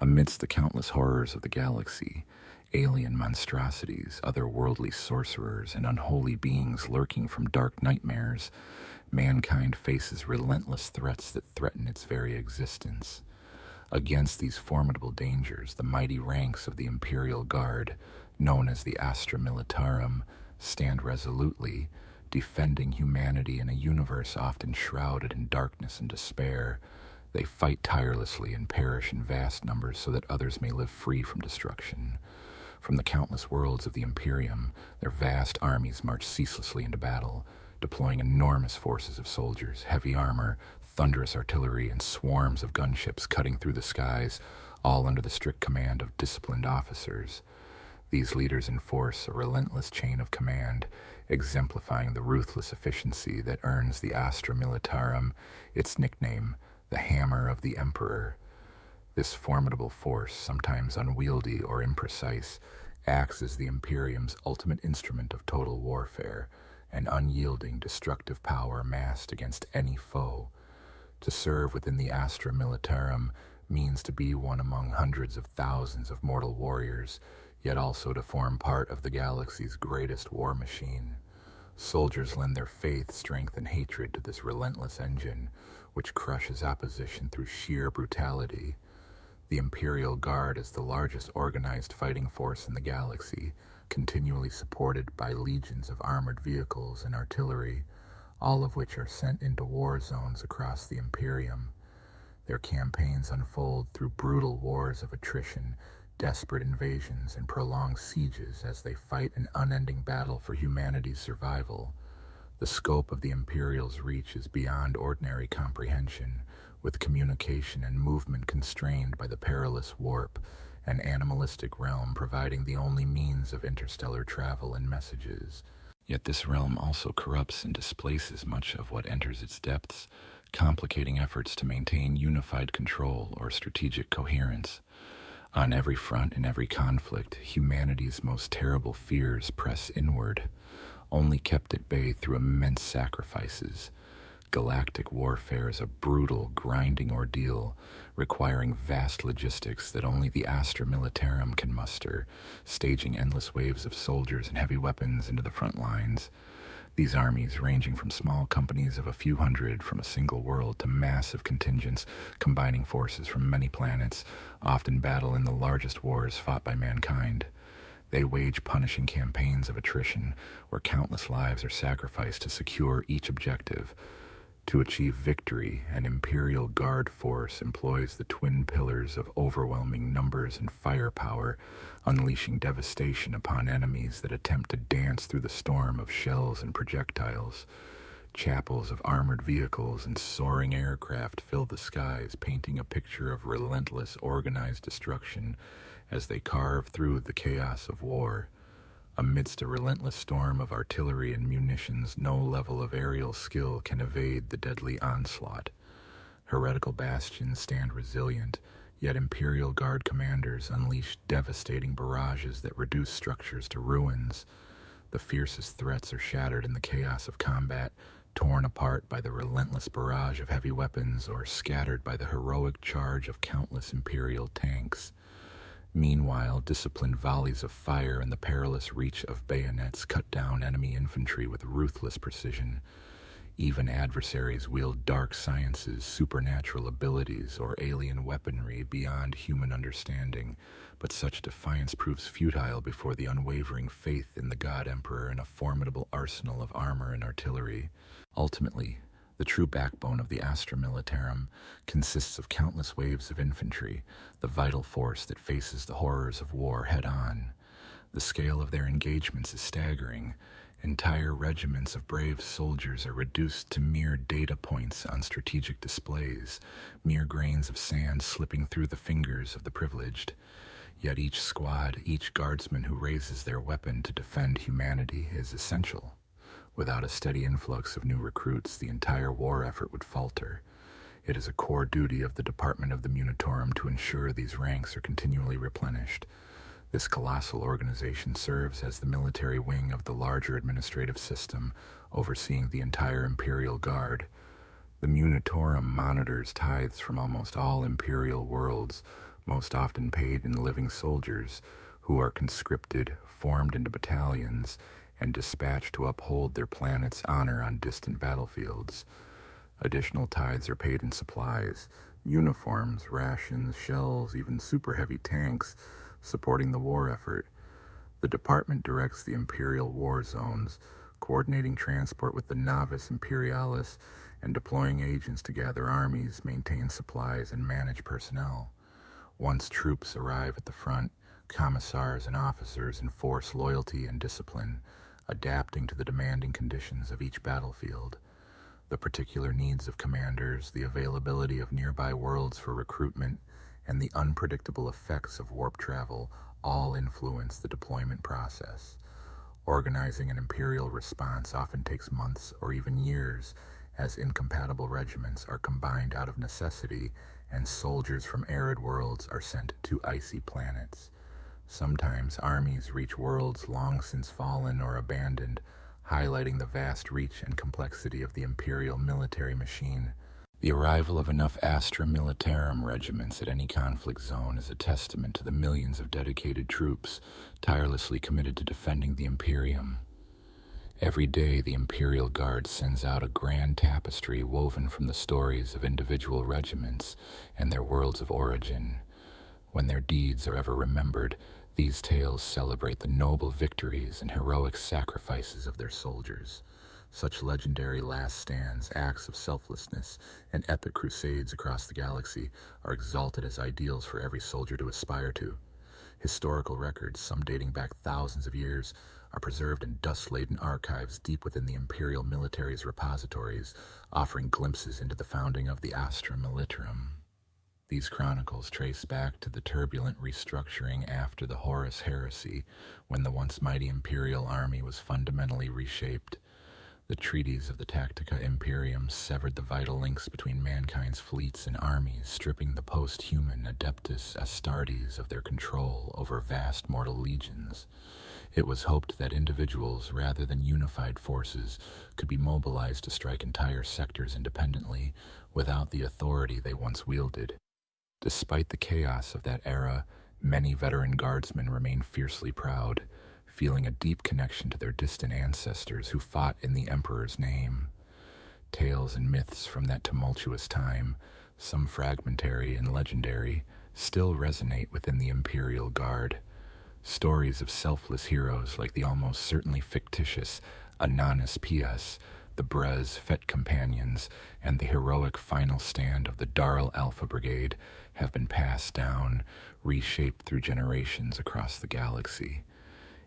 Amidst the countless horrors of the galaxy, alien monstrosities, otherworldly sorcerers, and unholy beings lurking from dark nightmares, mankind faces relentless threats that threaten its very existence. Against these formidable dangers, the mighty ranks of the Imperial Guard, known as the Astra Militarum, stand resolutely, defending humanity in a universe often shrouded in darkness and despair. They fight tirelessly and perish in vast numbers so that others may live free from destruction. From the countless worlds of the Imperium, their vast armies march ceaselessly into battle, deploying enormous forces of soldiers, heavy armor, thunderous artillery, and swarms of gunships cutting through the skies, all under the strict command of disciplined officers. These leaders enforce a relentless chain of command, exemplifying the ruthless efficiency that earns the Astra Militarum its nickname, the Hammer of the Emperor. This formidable force, sometimes unwieldy or imprecise, acts as the Imperium's ultimate instrument of total warfare, an unyielding, destructive power massed against any foe. To serve within the Astra Militarum means to be one among hundreds of thousands of mortal warriors, yet also to form part of the galaxy's greatest war machine. Soldiers lend their faith, strength, and hatred to this relentless engine, which crushes opposition through sheer brutality. The Imperial Guard is the largest organized fighting force in the galaxy, continually supported by legions of armored vehicles and artillery, all of which are sent into war zones across the Imperium. Their campaigns unfold through brutal wars of attrition, desperate invasions, and prolonged sieges as they fight an unending battle for humanity's survival. The scope of the Imperial's reach is beyond ordinary comprehension, with communication and movement constrained by the perilous warp, an animalistic realm providing the only means of interstellar travel and messages. Yet this realm also corrupts and displaces much of what enters its depths, complicating efforts to maintain unified control or strategic coherence. On every front, in every conflict, humanity's most terrible fears press inward, only kept at bay through immense sacrifices. Galactic warfare is a brutal, grinding ordeal, requiring vast logistics that only the Astra Militarum can muster, staging endless waves of soldiers and heavy weapons into the front lines. These armies, ranging from small companies of a few hundred from a single world to massive contingents combining forces from many planets, often battle in the largest wars fought by mankind. They wage punishing campaigns of attrition, where countless lives are sacrificed to secure each objective. To achieve victory, an Imperial Guard force employs the twin pillars of overwhelming numbers and firepower, unleashing devastation upon enemies that attempt to dance through the storm of shells and projectiles. Chapels of armored vehicles and soaring aircraft fill the skies, painting a picture of relentless, organized destruction as they carve through the chaos of war. Amidst a relentless storm of artillery and munitions, no level of aerial skill can evade the deadly onslaught. Heretical bastions stand resilient, yet Imperial Guard commanders unleash devastating barrages that reduce structures to ruins. The fiercest threats are shattered in the chaos of combat, torn apart by the relentless barrage of heavy weapons or scattered by the heroic charge of countless Imperial tanks. Meanwhile, disciplined volleys of fire and the perilous reach of bayonets cut down enemy infantry with ruthless precision. Even adversaries wield dark sciences, supernatural abilities, or alien weaponry beyond human understanding, but such defiance proves futile before the unwavering faith in the God Emperor and a formidable arsenal of armor and artillery. Ultimately, the true backbone of the Astra Militarum consists of countless waves of infantry, the vital force that faces the horrors of war head-on. The scale of their engagements is staggering. Entire regiments of brave soldiers are reduced to mere data points on strategic displays, mere grains of sand slipping through the fingers of the privileged. Yet each squad, each guardsman who raises their weapon to defend humanity is essential. Without a steady influx of new recruits, the entire war effort would falter. It is a core duty of the Department of the Munitorum to ensure these ranks are continually replenished. This colossal organization serves as the military wing of the larger administrative system, overseeing the entire Imperial Guard. The Munitorum monitors tithes from almost all Imperial worlds, most often paid in living soldiers who are conscripted, formed into battalions, and dispatched to uphold their planet's honor on distant battlefields. Additional tithes are paid in supplies, uniforms, rations, shells, even super heavy tanks supporting the war effort. The department directs the Imperial war zones, coordinating transport with the novice Imperialis and deploying agents to gather armies, maintain supplies, and manage personnel. Once troops arrive at the front, commissars and officers enforce loyalty and discipline, adapting to the demanding conditions of each battlefield. The particular needs of commanders, the availability of nearby worlds for recruitment, and the unpredictable effects of warp travel all influence the deployment process. Organizing an Imperial response often takes months or even years, as incompatible regiments are combined out of necessity and soldiers from arid worlds are sent to icy planets. Sometimes armies reach worlds long since fallen or abandoned, highlighting the vast reach and complexity of the Imperial military machine. The arrival of enough Astra Militarum regiments at any conflict zone is a testament to the millions of dedicated troops tirelessly committed to defending the Imperium. Every day, the Imperial Guard sends out a grand tapestry woven from the stories of individual regiments and their worlds of origin. When their deeds are ever remembered, these tales celebrate the noble victories and heroic sacrifices of their soldiers. Such legendary last stands, acts of selflessness, and epic crusades across the galaxy are exalted as ideals for every soldier to aspire to. Historical records, some dating back thousands of years, are preserved in dust-laden archives deep within the Imperial military's repositories, offering glimpses into the founding of the Astra Militarum. These chronicles trace back to the turbulent restructuring after the Horus Heresy, when the once mighty Imperial army was fundamentally reshaped. The treaties of the Tactica Imperium severed the vital links between mankind's fleets and armies, stripping the post-human Adeptus Astartes of their control over vast mortal legions. It was hoped that individuals, rather than unified forces, could be mobilized to strike entire sectors independently, without the authority they once wielded. Despite the chaos of that era, many veteran guardsmen remain fiercely proud, feeling a deep connection to their distant ancestors who fought in the Emperor's name. Tales and myths from that tumultuous time, some fragmentary and legendary, still resonate within the Imperial Guard. Stories of selfless heroes like the almost certainly fictitious Ananus Pius, the Brez Fett companions, and the heroic final stand of the Darl Alpha Brigade have been passed down, reshaped through generations across the galaxy.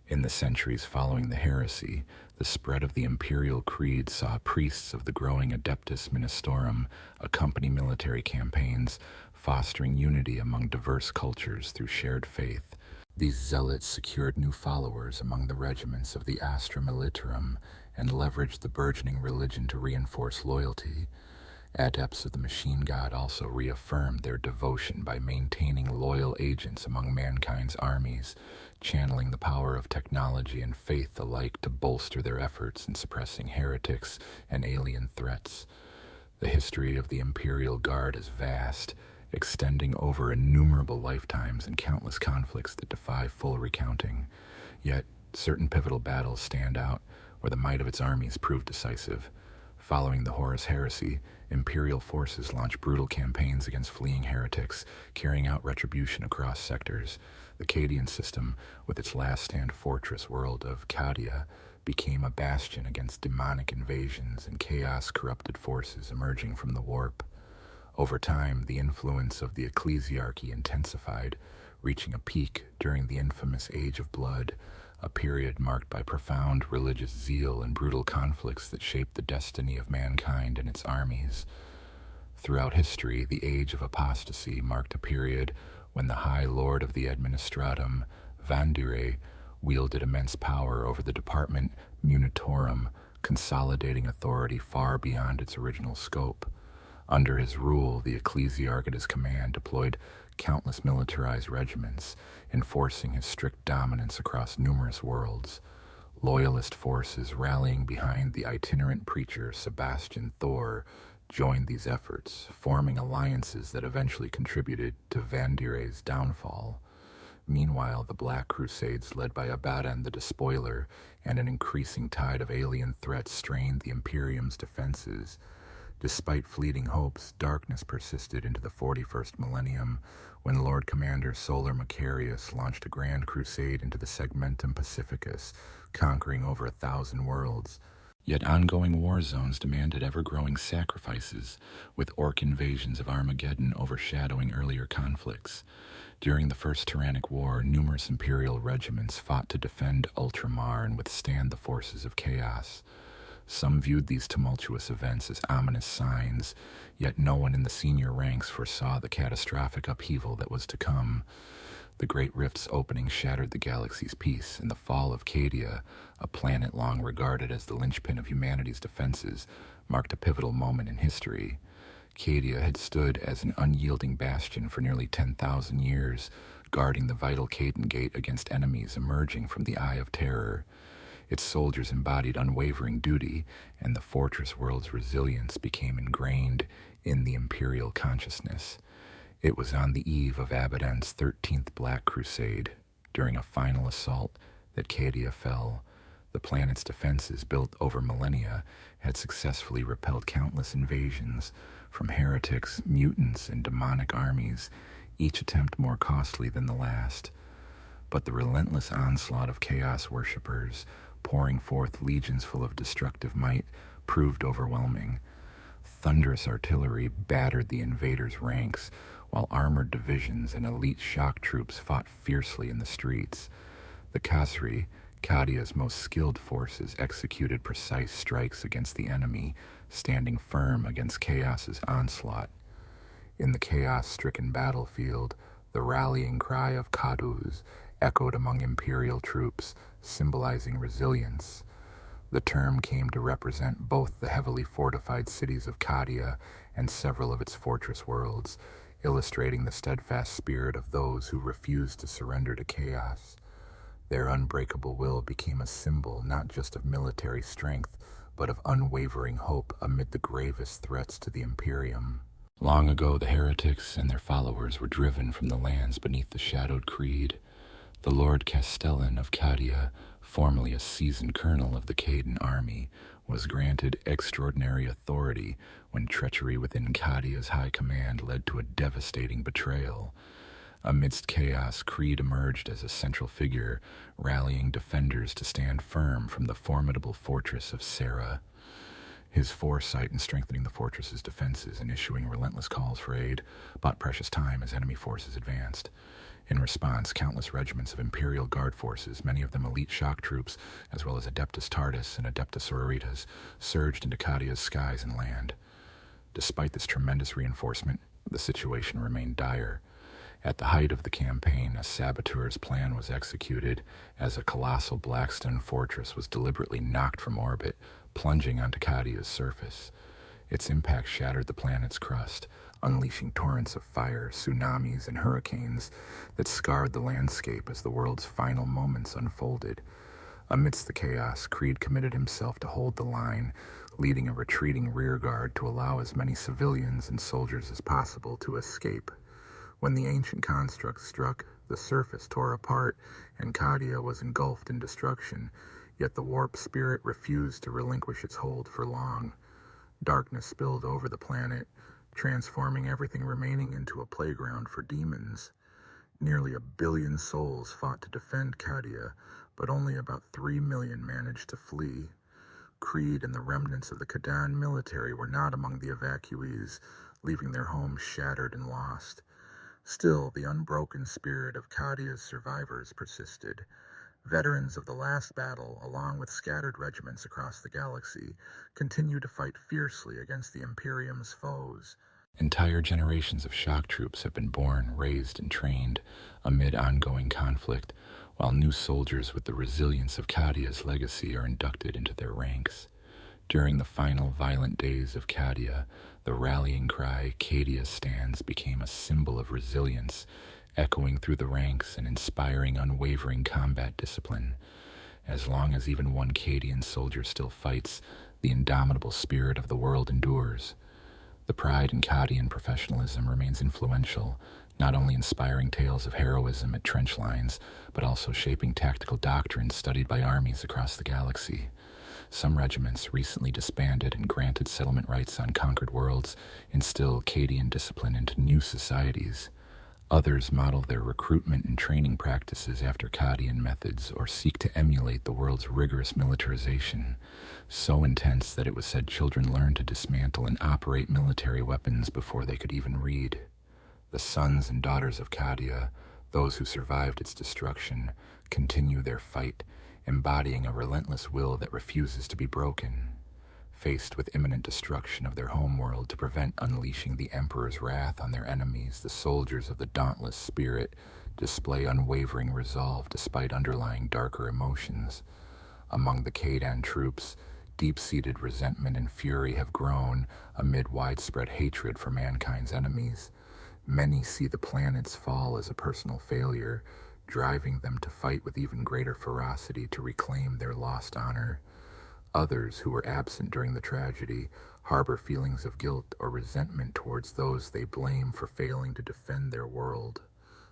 In the centuries following the heresy, the spread of the imperial creed saw priests of the growing Adeptus Ministorum accompany military campaigns, fostering unity among diverse cultures through shared faith. These zealots secured new followers among the regiments of the Astra Militarum and leveraged the burgeoning religion to reinforce loyalty. Adepts of the machine god also reaffirmed their devotion by maintaining loyal agents among mankind's armies, channeling the power of technology and faith alike to bolster their efforts in suppressing heretics and alien threats. The history of the Imperial Guard is vast, extending over innumerable lifetimes and countless conflicts that defy full recounting. Yet, certain pivotal battles stand out where the might of its armies proved decisive. Following the Horus Heresy, Imperial forces launched brutal campaigns against fleeing heretics, carrying out retribution across sectors. The Cadian system, with its last-stand fortress world of Cadia, became a bastion against demonic invasions and chaos-corrupted forces emerging from the warp. Over time, the influence of the ecclesiarchy intensified, reaching a peak during the infamous Age of Blood, a period marked by profound religious zeal and brutal conflicts that shaped the destiny of mankind and its armies. Throughout history, the Age of Apostasy marked a period when the High Lord of the Administratum, Vandire, wielded immense power over the department Munitorum, consolidating authority far beyond its original scope. Under his rule, the ecclesiarch at his command deployed countless militarized regiments, enforcing his strict dominance across numerous worlds. Loyalist forces rallying behind the itinerant preacher Sebastian Thor joined these efforts, forming alliances that eventually contributed to Vandire's downfall. Meanwhile, the Black Crusades, led by Abaddon the Despoiler, and an increasing tide of alien threats strained the Imperium's defenses. Despite fleeting hopes, darkness persisted into the 41st millennium, when Lord Commander Solar Macarius launched a grand crusade into the Segmentum Pacificus, conquering over 1,000 worlds. Yet ongoing war zones demanded ever-growing sacrifices, with orc invasions of Armageddon overshadowing earlier conflicts. During the First Tyrannic War, numerous Imperial regiments fought to defend Ultramar and withstand the forces of chaos. Some viewed these tumultuous events as ominous signs, yet no one in the senior ranks foresaw the catastrophic upheaval that was to come. The Great Rift's opening shattered the galaxy's peace, and the fall of Cadia, a planet long regarded as the linchpin of humanity's defenses, marked a pivotal moment in history. Cadia had stood as an unyielding bastion for nearly 10,000 years, guarding the vital Caden Gate against enemies emerging from the Eye of Terror. Its soldiers embodied unwavering duty, and the fortress world's resilience became ingrained in the Imperial consciousness. It was on the eve of Abaddon's 13th Black Crusade, during a final assault, that Cadia fell. The planet's defenses, built over millennia, had successfully repelled countless invasions from heretics, mutants, and demonic armies, each attempt more costly than the last. But the relentless onslaught of chaos worshippers, pouring forth legions full of destructive might, proved overwhelming. Thunderous artillery battered the invaders' ranks, while armored divisions and elite shock troops fought fiercely in the streets. The Khazri, Cadia's most skilled forces, executed precise strikes against the enemy, standing firm against chaos's onslaught. In the chaos-stricken battlefield, the rallying cry of Kaduz echoed among Imperial troops, symbolizing resilience. The term came to represent both the heavily fortified cities of Cadia and several of its fortress worlds, illustrating the steadfast spirit of those who refused to surrender to chaos. Their unbreakable will became a symbol not just of military strength, but of unwavering hope amid the gravest threats to the Imperium. Long ago, the heretics and their followers were driven from the lands beneath the shadowed creed. The Lord Castellan of Cadia, formerly a seasoned colonel of the Caden army, was granted extraordinary authority when treachery within Cadia's high command led to a devastating betrayal. Amidst chaos, Creed emerged as a central figure, rallying defenders to stand firm from the formidable fortress of Serra. His foresight in strengthening the fortress's defenses and issuing relentless calls for aid bought precious time as enemy forces advanced. In response, countless regiments of Imperial Guard forces, many of them elite shock troops, as well as Adeptus Tardis and Adeptus Sororitas, surged into Cadia's skies and land. Despite this tremendous reinforcement, the situation remained dire. At the height of the campaign, a saboteur's plan was executed as a colossal blackstone fortress was deliberately knocked from orbit, plunging onto Cadia's surface. Its impact shattered the planet's crust, unleashing torrents of fire, tsunamis, and hurricanes that scarred the landscape as the world's final moments unfolded. Amidst the chaos, Creed committed himself to hold the line, leading a retreating rearguard to allow as many civilians and soldiers as possible to escape. When the ancient construct struck, the surface tore apart, and Cadia was engulfed in destruction, yet the warped spirit refused to relinquish its hold for long. Darkness spilled over the planet, transforming everything remaining into a playground for demons. Nearly 1 billion souls fought to defend Cadia, but only about 3 million managed to flee. Creed and the remnants of the Cadan military were not among the evacuees, leaving their homes shattered and lost. Still, the unbroken spirit of Cadia's survivors persisted. Veterans of the last battle, along with scattered regiments across the galaxy, continued to fight fiercely against the Imperium's foes. Entire generations of shock troops have been born, raised, and trained amid ongoing conflict, while new soldiers with the resilience of Cadia's legacy are inducted into their ranks. During the final violent days of Cadia, the rallying cry, "Cadia stands," became a symbol of resilience, echoing through the ranks and inspiring unwavering combat discipline. As long as even one Cadian soldier still fights, the indomitable spirit of the world endures. The pride in Cadian professionalism remains influential, not only inspiring tales of heroism at trench lines, but also shaping tactical doctrines studied by armies across the galaxy. Some regiments recently disbanded and granted settlement rights on conquered worlds instill Cadian discipline into new societies. Others model their recruitment and training practices after Cadian methods or seek to emulate the world's rigorous militarization, so intense that it was said children learned to dismantle and operate military weapons before they could even read. The sons and daughters of Cadia, those who survived its destruction, continue their fight, embodying a relentless will that refuses to be broken. Faced with imminent destruction of their homeworld to prevent unleashing the Emperor's wrath on their enemies, the soldiers of the dauntless spirit display unwavering resolve despite underlying darker emotions. Among the Cadan troops, deep-seated resentment and fury have grown amid widespread hatred for mankind's enemies. Many see the planet's fall as a personal failure, driving them to fight with even greater ferocity to reclaim their lost honor. Others, who were absent during the tragedy, harbor feelings of guilt or resentment towards those they blame for failing to defend their world.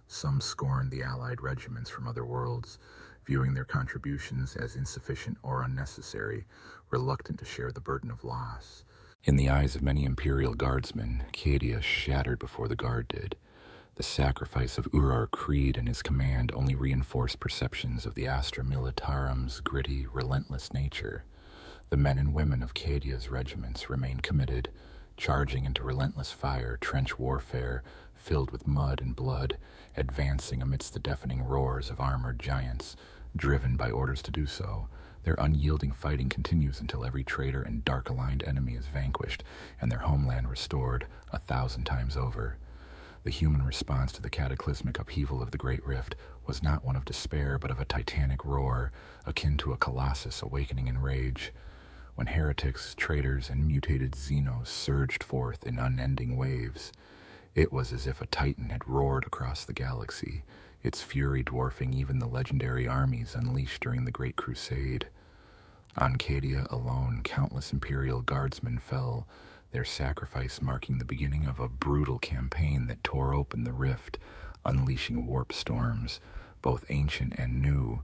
Some scorn the allied regiments from other worlds, viewing their contributions as insufficient or unnecessary, reluctant to share the burden of loss. In the eyes of many Imperial Guardsmen, Cadia shattered before the Guard did. The sacrifice of Urar's creed and his command only reinforced perceptions of the Astra Militarum's gritty, relentless nature. The men and women of Cadia's regiments remained committed, charging into relentless fire, trench warfare filled with mud and blood, advancing amidst the deafening roars of armored giants, driven by orders to do so. Their unyielding fighting continues until every traitor and dark-aligned enemy is vanquished and their homeland restored 1,000 times over. The human response to the cataclysmic upheaval of the Great Rift was not one of despair, but of a titanic roar, akin to a colossus awakening in rage. When heretics, traitors, and mutated Xenos surged forth in unending waves, it was as if a titan had roared across the galaxy, its fury dwarfing even the legendary armies unleashed during the Great Crusade. On Cadia alone, countless Imperial Guardsmen fell, their sacrifice marking the beginning of a brutal campaign that tore open the rift, unleashing warp storms, both ancient and new.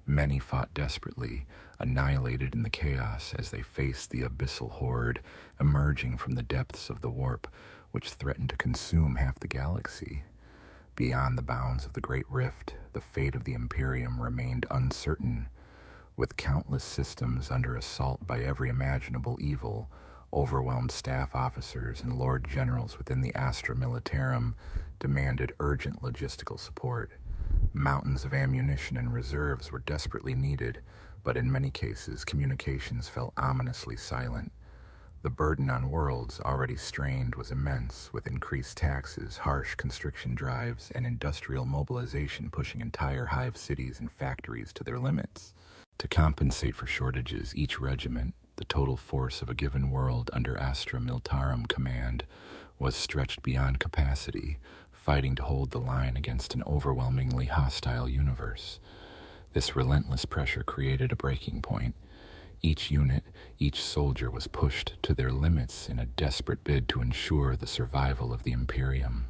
Many fought desperately, annihilated in the chaos as they faced the abyssal horde emerging from the depths of the warp, which threatened to consume half the galaxy. Beyond the bounds of the Great Rift, the fate of the Imperium remained uncertain. With countless systems under assault by every imaginable evil, overwhelmed staff officers and lord generals within the Astra Militarum demanded urgent logistical support. Mountains of ammunition and reserves were desperately needed, but in many cases communications fell ominously silent. The burden on worlds already strained was immense, with increased taxes, harsh constriction drives, and industrial mobilization pushing entire hive cities and factories to their limits. To compensate for shortages, each regiment, the total force of a given world under Astra Militarum command, was stretched beyond capacity, fighting to hold the line against an overwhelmingly hostile universe. This relentless pressure created a breaking point. Each unit, each soldier was pushed to their limits in a desperate bid to ensure the survival of the Imperium.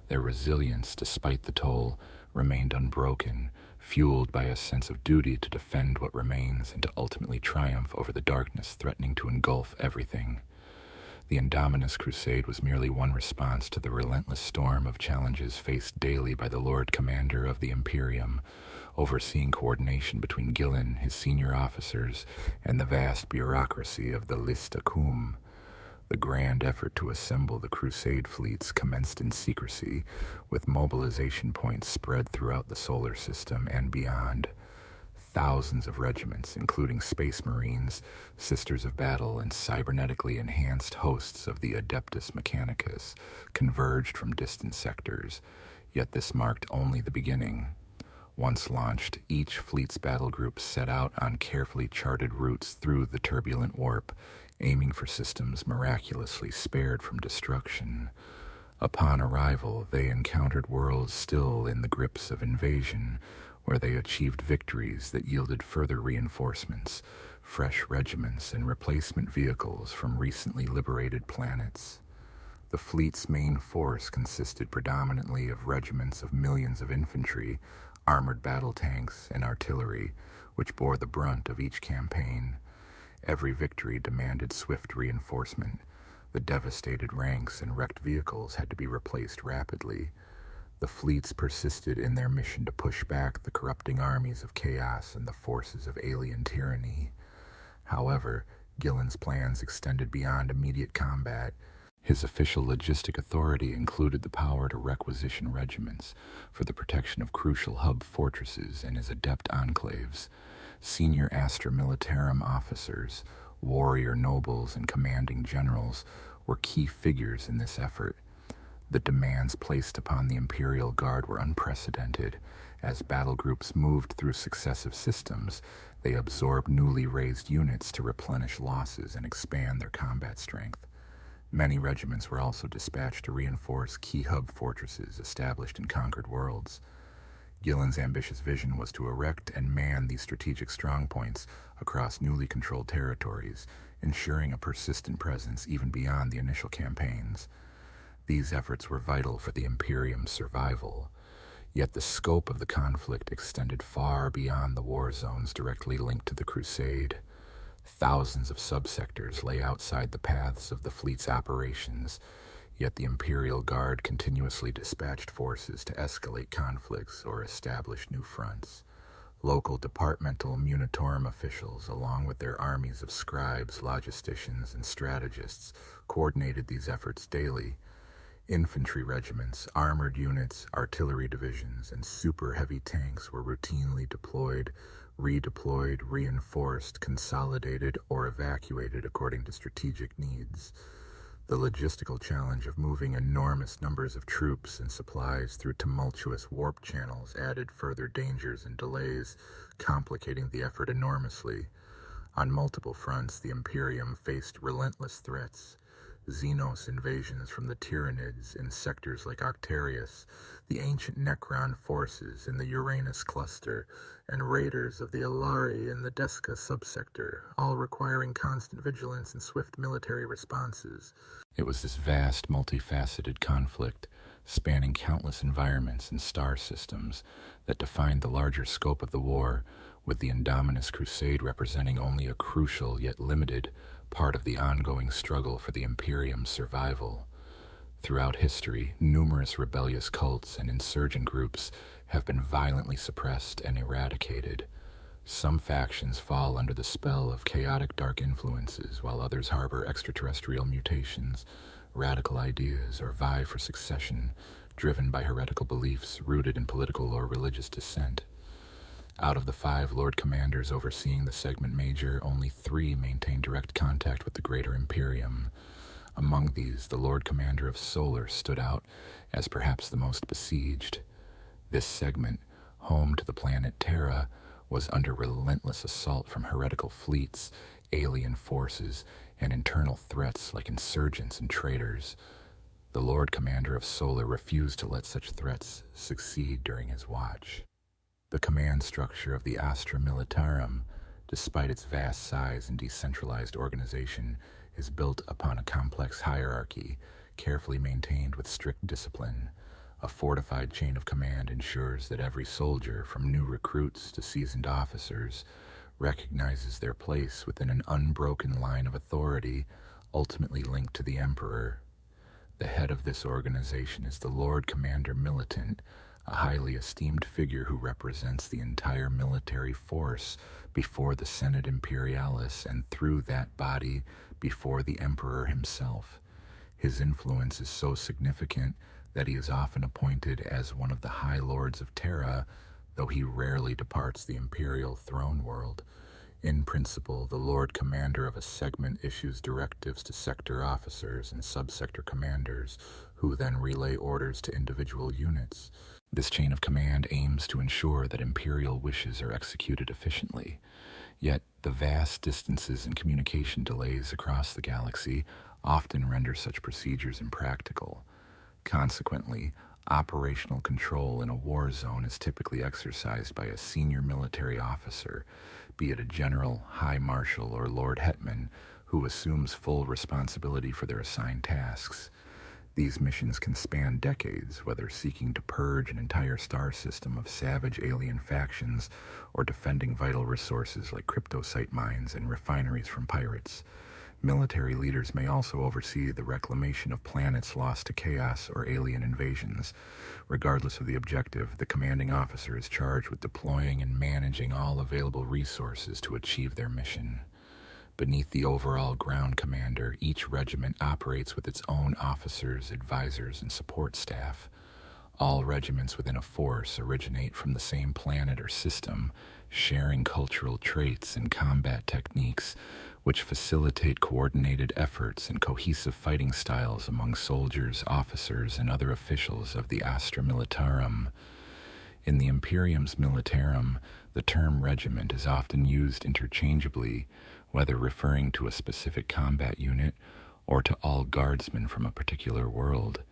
Their resilience, despite the toll, remained unbroken, fueled by a sense of duty to defend what remains and to ultimately triumph over the darkness threatening to engulf everything. The Indominus Crusade was merely one response to the relentless storm of challenges faced daily by the Lord Commander of the Imperium, overseeing coordination between Gillen, his senior officers, and the vast bureaucracy of the Lista Cum. The grand effort to assemble the Crusade fleets commenced in secrecy, with mobilization points spread throughout the solar system and beyond. Thousands of regiments, including Space Marines, Sisters of Battle, and cybernetically enhanced hosts of the Adeptus Mechanicus, converged from distant sectors, yet this marked only the beginning. Once launched, each fleet's battle group set out on carefully charted routes through the turbulent warp, aiming for systems miraculously spared from destruction. Upon arrival, they encountered worlds still in the grips of invasion, where they achieved victories that yielded further reinforcements, fresh regiments, and replacement vehicles from recently liberated planets. The fleet's main force consisted predominantly of regiments of millions of infantry, armored battle tanks, and artillery, which bore the brunt of each campaign. Every victory demanded swift reinforcement. The devastated ranks and wrecked vehicles had to be replaced rapidly. The fleets persisted in their mission to push back the corrupting armies of chaos and the forces of alien tyranny. However, Gillen's plans extended beyond immediate combat. His official logistic authority included the power to requisition regiments for the protection of crucial hub fortresses and his adept enclaves. Senior Astra Militarum officers, warrior nobles, and commanding generals were key figures in this effort. The demands placed upon the Imperial Guard were unprecedented. As battle groups moved through successive systems, they absorbed newly raised units to replenish losses and expand their combat strength. Many regiments were also dispatched to reinforce key hub fortresses established in conquered worlds. Gillen's ambitious vision was to erect and man these strategic strongpoints across newly controlled territories, ensuring a persistent presence even beyond the initial campaigns. These efforts were vital for the Imperium's survival, yet the scope of the conflict extended far beyond the war zones directly linked to the Crusade. Thousands of subsectors lay outside the paths of the fleet's operations, yet the Imperial Guard continuously dispatched forces to escalate conflicts or establish new fronts. Local departmental munitorum officials, along with their armies of scribes, logisticians, and strategists, coordinated these efforts daily. Infantry regiments, armored units, artillery divisions, and super heavy tanks were routinely deployed, redeployed, reinforced, consolidated, or evacuated according to strategic needs. The logistical challenge of moving enormous numbers of troops and supplies through tumultuous warp channels added further dangers and delays, complicating the effort enormously. On multiple fronts, the Imperium faced relentless threats. Xenos invasions from the Tyranids in sectors like Octarius, the ancient Necron forces in the Uranus cluster, and raiders of the Alari in the Desca subsector, all requiring constant vigilance and swift military responses. It was this vast, multifaceted conflict, spanning countless environments and star systems, that defined the larger scope of the war, with the Indominus Crusade representing only a crucial yet limited part of the ongoing struggle for the Imperium's survival. Throughout history, numerous rebellious cults and insurgent groups have been violently suppressed and eradicated. Some factions fall under the spell of chaotic dark influences, while others harbor extraterrestrial mutations, radical ideas, or vie for succession, driven by heretical beliefs rooted in political or religious dissent. Out of the 5 Lord Commanders overseeing the Segment Major, only 3 maintain direct contact with the Greater Imperium. Among these, the Lord Commander of Solar stood out as perhaps the most besieged. This segment, home to the planet Terra, was under relentless assault from heretical fleets, alien forces, and internal threats like insurgents and traitors. The Lord Commander of Solar refused to let such threats succeed during his watch. The command structure of the Astra Militarum, despite its vast size and decentralized organization, is built upon a complex hierarchy, carefully maintained with strict discipline. A fortified chain of command ensures that every soldier, from new recruits to seasoned officers, recognizes their place within an unbroken line of authority, ultimately linked to the Emperor. The head of this organization is the Lord Commander Militant, a highly esteemed figure who represents the entire military force before the Senate Imperialis and through that body before the Emperor himself. His influence is so significant that he is often appointed as one of the High Lords of Terra, though he rarely departs the Imperial throne world. In principle, the Lord Commander of a segment issues directives to sector officers and subsector commanders, who then relay orders to individual units. This chain of command aims to ensure that Imperial wishes are executed efficiently. Yet, the vast distances and communication delays across the galaxy often render such procedures impractical. Consequently, Operational control in a war zone is typically exercised by a senior military officer, be it a general, high marshal, or lord hetman, who assumes full responsibility for their assigned tasks. These missions can span decades, whether seeking to purge an entire star system of savage alien factions or defending vital resources like cryptosite mines and refineries from pirates. Military leaders may also oversee the reclamation of planets lost to chaos or alien invasions. Regardless of the objective, the commanding officer is charged with deploying and managing all available resources to achieve their mission. Beneath the overall ground commander, each regiment operates with its own officers, advisors, and support staff. All regiments within a force originate from the same planet or system, sharing cultural traits and combat techniques, which facilitate coordinated efforts and cohesive fighting styles among soldiers, officers, and other officials of the Astra Militarum. In the Imperium's Militarum, the term regiment is often used interchangeably, whether referring to a specific combat unit or to all guardsmen from a particular world.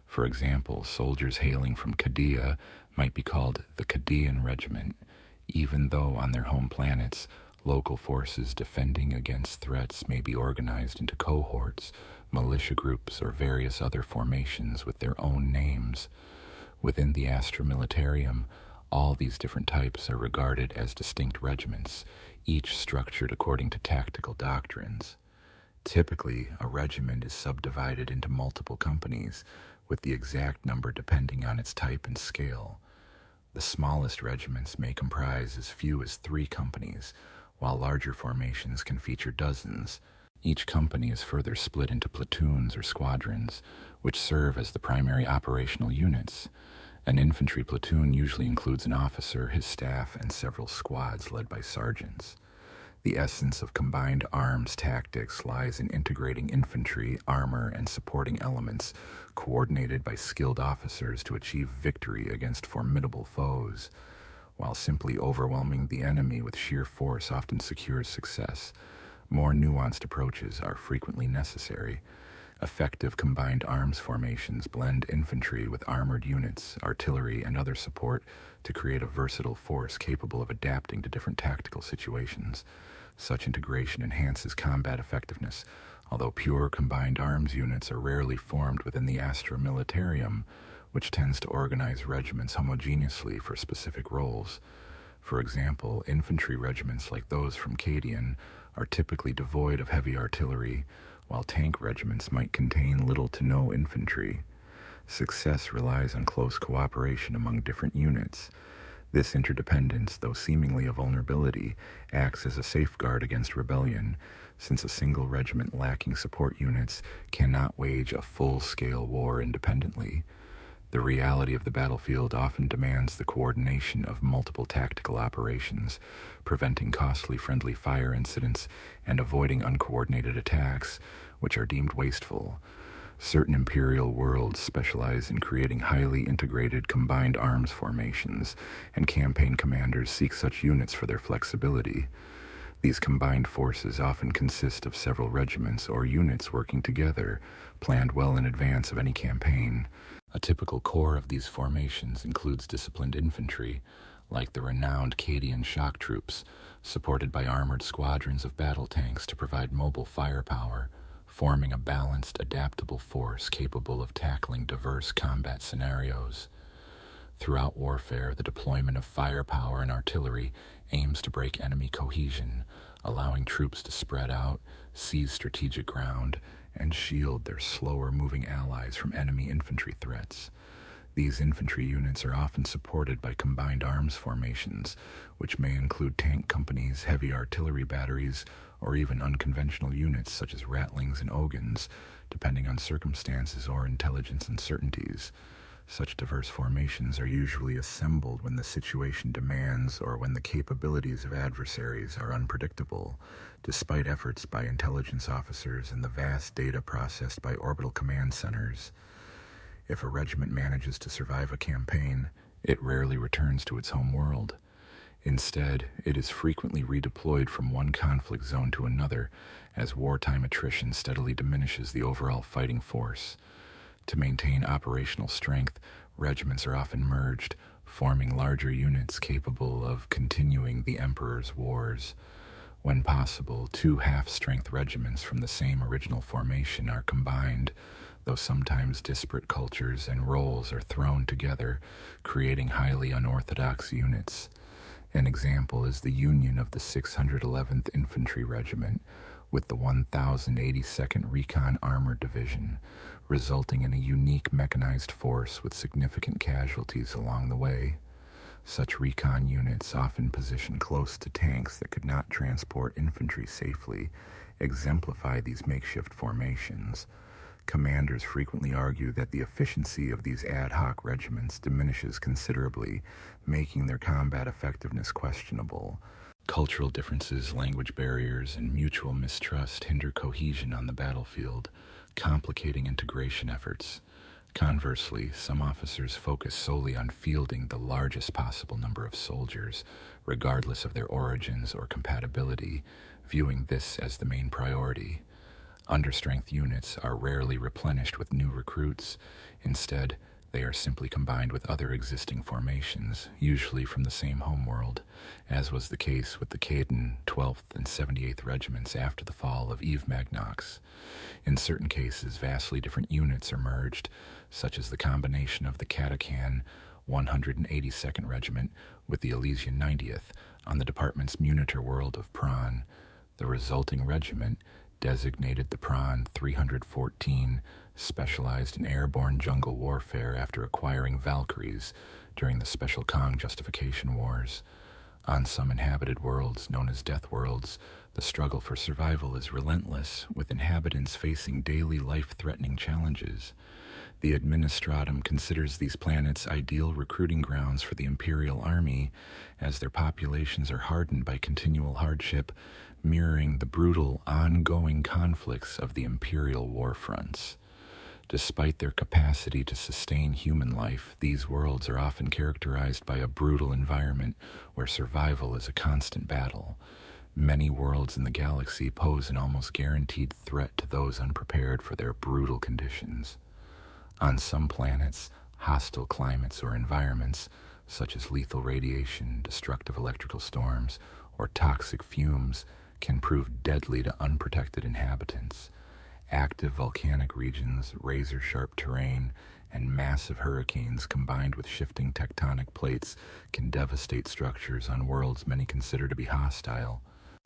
For example, soldiers hailing from Cadia might be called the Cadian Regiment, even though on their home planets, local forces defending against threats may be organized into cohorts, militia groups, or various other formations with their own names. Within the Astra Militarium, all these different types are regarded as distinct regiments, each structured according to tactical doctrines. Typically, a regiment is subdivided into multiple companies, with the exact number depending on its type and scale. The smallest regiments may comprise as few as 3 companies, while larger formations can feature dozens. Each company is further split into platoons or squadrons, which serve as the primary operational units. An infantry platoon usually includes an officer, his staff, and several squads led by sergeants. The essence of combined arms tactics lies in integrating infantry, armor, and supporting elements, coordinated by skilled officers to achieve victory against formidable foes. While simply overwhelming the enemy with sheer force often secures success, more nuanced approaches are frequently necessary. Effective combined arms formations blend infantry with armored units, artillery, and other support to create a versatile force capable of adapting to different tactical situations. Such integration enhances combat effectiveness, although pure combined arms units are rarely formed within the Astra Militarium, which tends to organize regiments homogeneously for specific roles. For example, infantry regiments like those from Cadia are typically devoid of heavy artillery, while tank regiments might contain little to no infantry. Success relies on close cooperation among different units. This interdependence, though seemingly a vulnerability, acts as a safeguard against rebellion, since a single regiment lacking support units cannot wage a full-scale war independently. The reality of the battlefield often demands the coordination of multiple tactical operations, preventing costly friendly fire incidents and avoiding uncoordinated attacks, which are deemed wasteful. Certain Imperial worlds specialize in creating highly integrated combined arms formations, and campaign commanders seek such units for their flexibility. These combined forces often consist of several regiments or units working together, planned well in advance of any campaign. A typical core of these formations includes disciplined infantry, like the renowned Cadian shock troops, supported by armored squadrons of battle tanks to provide mobile firepower, forming a balanced, adaptable force capable of tackling diverse combat scenarios. Throughout warfare, the deployment of firepower and artillery aims to break enemy cohesion, allowing troops to spread out, seize strategic ground, and shield their slower-moving allies from enemy infantry threats. These infantry units are often supported by combined arms formations, which may include tank companies, heavy artillery batteries, or even unconventional units such as ratlings and ogans, depending on circumstances or intelligence uncertainties. Such diverse formations are usually assembled when the situation demands or when the capabilities of adversaries are unpredictable, despite efforts by intelligence officers and the vast data processed by orbital command centers. If a regiment manages to survive a campaign, it rarely returns to its home world. Instead, it is frequently redeployed from one conflict zone to another, as wartime attrition steadily diminishes the overall fighting force. To maintain operational strength, Regiments are often merged, forming larger units capable of continuing the Emperor's wars. When possible, two half-strength regiments from the same original formation are combined, though sometimes disparate cultures and roles are thrown together, creating highly unorthodox units. An example is the union of the 611th Infantry Regiment with the 1082nd Recon Armored Division, resulting in a unique mechanized force with significant casualties along the way. Such recon units, often positioned close to tanks that could not transport infantry safely, exemplify these makeshift formations. Commanders frequently argue that the efficiency of these ad hoc regiments diminishes considerably, making their combat effectiveness questionable. Cultural differences, language barriers, and mutual mistrust hinder cohesion on the battlefield, complicating integration efforts. Conversely, some officers focus solely on fielding the largest possible number of soldiers, regardless of their origins or compatibility, viewing this as the main priority. Understrength units are rarely replenished with new recruits. Instead, they are simply combined with other existing formations, usually from the same homeworld, as was the case with the Caden 12th and 78th Regiments after the fall of Eve Magnox. In certain cases, vastly different units are merged, such as the combination of the Catacan 182nd Regiment with the Elysian 90th on the department's Munitor world of Prawn. The resulting regiment, designated the Prawn 314, specialized in airborne jungle warfare after acquiring Valkyries during the Special Kong Justification Wars. On some inhabited worlds, known as Death Worlds, the struggle for survival is relentless, with inhabitants facing daily life-threatening challenges. The Administratum considers these planets ideal recruiting grounds for the Imperial Army, as their populations are hardened by continual hardship, mirroring the brutal, ongoing conflicts of the Imperial war fronts. Despite their capacity to sustain human life, these worlds are often characterized by a brutal environment where survival is a constant battle. Many worlds in the galaxy pose an almost guaranteed threat to those unprepared for their brutal conditions. On some planets, hostile climates or environments, such as lethal radiation, destructive electrical storms, or toxic fumes, can prove deadly to unprotected inhabitants. Active volcanic regions, razor-sharp terrain, and massive hurricanes combined with shifting tectonic plates can devastate structures on worlds many consider to be hostile.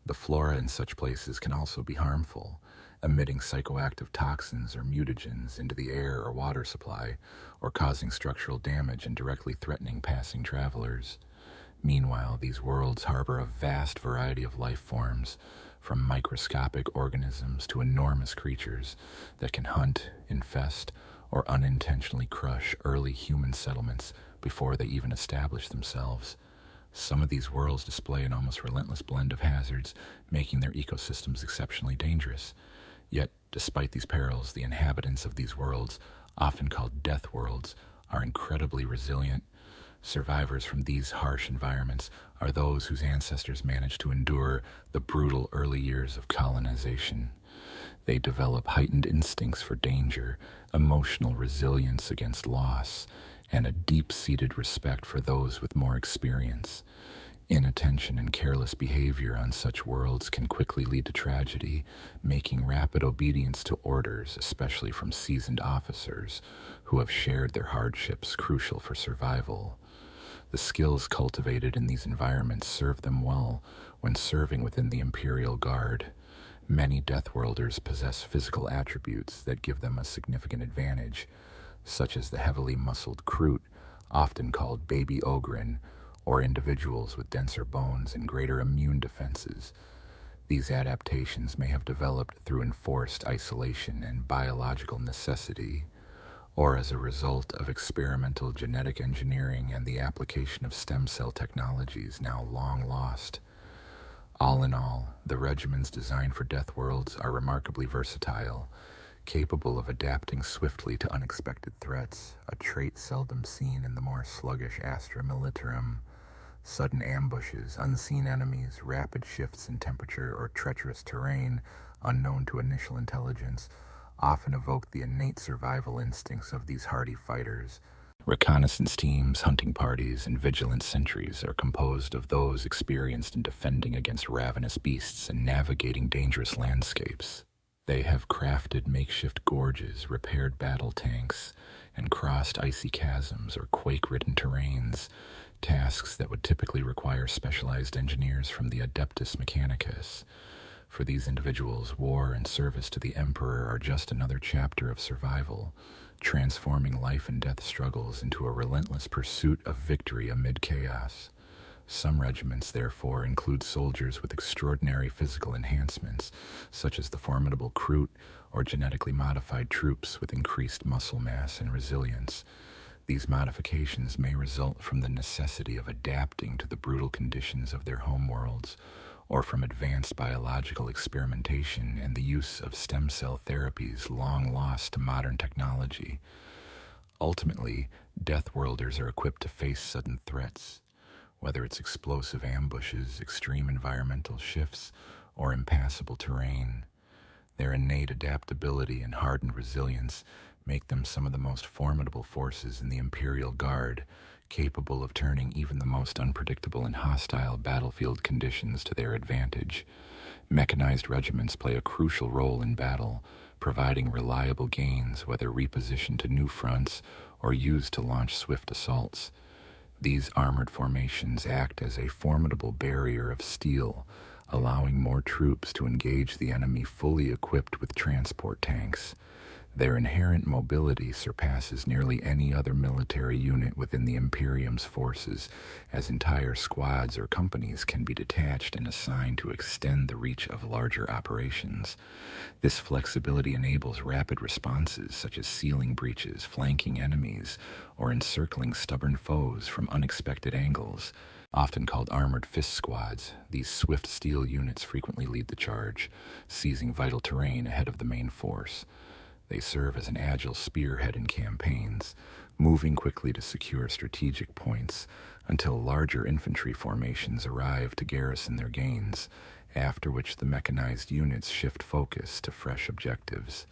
The flora in such places can also be harmful, emitting psychoactive toxins or mutagens into the air or water supply, or causing structural damage and directly threatening passing travelers. Meanwhile, these worlds harbor a vast variety of life forms, from microscopic organisms to enormous creatures that can hunt, infest, or unintentionally crush early human settlements before they even establish themselves. Some of these worlds display an almost relentless blend of hazards, making their ecosystems exceptionally dangerous. Yet, despite these perils, the inhabitants of these worlds, often called death worlds, are incredibly resilient. Survivors from these harsh environments are those whose ancestors managed to endure the brutal early years of colonization. They develop heightened instincts for danger, emotional resilience against loss, and a deep-seated respect for those with more experience. Inattention and careless behavior on such worlds can quickly lead to tragedy, making rapid obedience to orders, especially from seasoned officers who have shared their hardships, crucial for survival. The skills cultivated in these environments serve them well when serving within the Imperial Guard. Many Deathworlders possess physical attributes that give them a significant advantage, such as the heavily muscled Kroot, often called Baby Ogren, or individuals with denser bones and greater immune defenses. These adaptations may have developed through enforced isolation and biological necessity, or as a result of experimental genetic engineering and the application of stem cell technologies now long lost. All in all, the regiments designed for Death Worlds are remarkably versatile, capable of adapting swiftly to unexpected threats, a trait seldom seen in the more sluggish Astra Militarum. Sudden ambushes, unseen enemies, rapid shifts in temperature, or treacherous terrain unknown to initial intelligence often evoke the innate survival instincts of these hardy fighters. Reconnaissance teams, hunting parties, and vigilant sentries are composed of those experienced in defending against ravenous beasts and navigating dangerous landscapes. They have crafted makeshift gorges, repaired battle tanks, and crossed icy chasms or quake-ridden terrains, tasks that would typically require specialized engineers from the Adeptus Mechanicus. For these individuals, war and service to the Emperor are just another chapter of survival, transforming life and death struggles into a relentless pursuit of victory amid chaos. Some regiments, therefore, include soldiers with extraordinary physical enhancements, such as the formidable Kroot or genetically modified troops with increased muscle mass and resilience. These modifications may result from the necessity of adapting to the brutal conditions of their homeworlds, or from advanced biological experimentation and the use of stem cell therapies long lost to modern technology. Ultimately, Deathworlders are equipped to face sudden threats, whether it's explosive ambushes, extreme environmental shifts, or impassable terrain. Their innate adaptability and hardened resilience make them some of the most formidable forces in the Imperial Guard, capable of turning even the most unpredictable and hostile battlefield conditions to their advantage. Mechanized regiments play a crucial role in battle, providing reliable gains, whether repositioned to new fronts or used to launch swift assaults. These armored formations act as a formidable barrier of steel, allowing more troops to engage the enemy fully equipped with transport tanks. Their inherent mobility surpasses nearly any other military unit within the Imperium's forces, as entire squads or companies can be detached and assigned to extend the reach of larger operations. This flexibility enables rapid responses such as sealing breaches, flanking enemies, or encircling stubborn foes from unexpected angles. Often called armored fist squads, these swift steel units frequently lead the charge, seizing vital terrain ahead of the main force. They serve as an agile spearhead in campaigns, moving quickly to secure strategic points until larger infantry formations arrive to garrison their gains, after which the mechanized units shift focus to fresh objectives.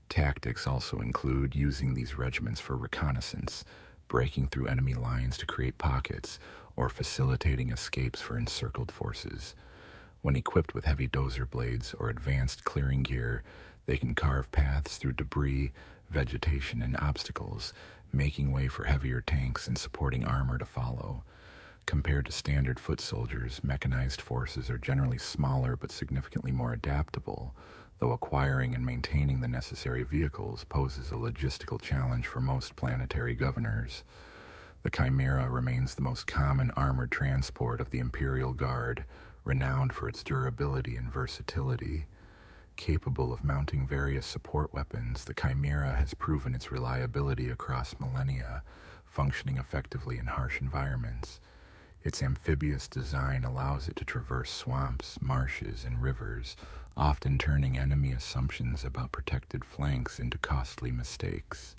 Tactics also include using these regiments for reconnaissance, breaking through enemy lines to create pockets, or facilitating escapes for encircled forces. When equipped with heavy dozer blades or advanced clearing gear, they can carve paths through debris, vegetation, and obstacles, making way for heavier tanks and supporting armor to follow. Compared to standard foot soldiers, mechanized forces are generally smaller but significantly more adaptable, though acquiring and maintaining the necessary vehicles poses a logistical challenge for most planetary governors. The Chimera remains the most common armored transport of the Imperial Guard, renowned for its durability and versatility. Capable of mounting various support weapons, the Chimera has proven its reliability across millennia, functioning effectively in harsh environments. Its amphibious design allows it to traverse swamps, marshes, and rivers, often turning enemy assumptions about protected flanks into costly mistakes.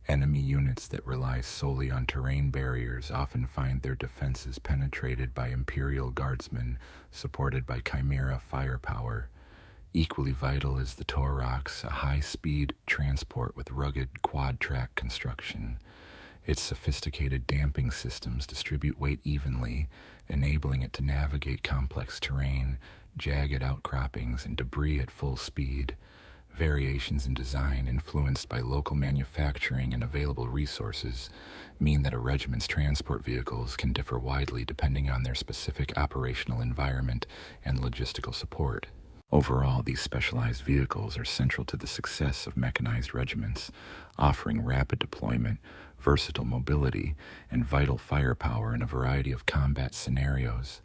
Enemy units that rely solely on terrain barriers often find their defenses penetrated by Imperial Guardsmen supported by Chimera firepower. Equally vital is the Taurox, a high-speed transport with rugged quad-track construction. Its sophisticated damping systems distribute weight evenly, enabling it to navigate complex terrain, jagged outcroppings, and debris at full speed. Variations in design influenced by local manufacturing and available resources mean that a regiment's transport vehicles can differ widely depending on their specific operational environment and logistical support. Overall, these specialized vehicles are central to the success of mechanized regiments, offering rapid deployment, versatile mobility, and vital firepower in a variety of combat scenarios.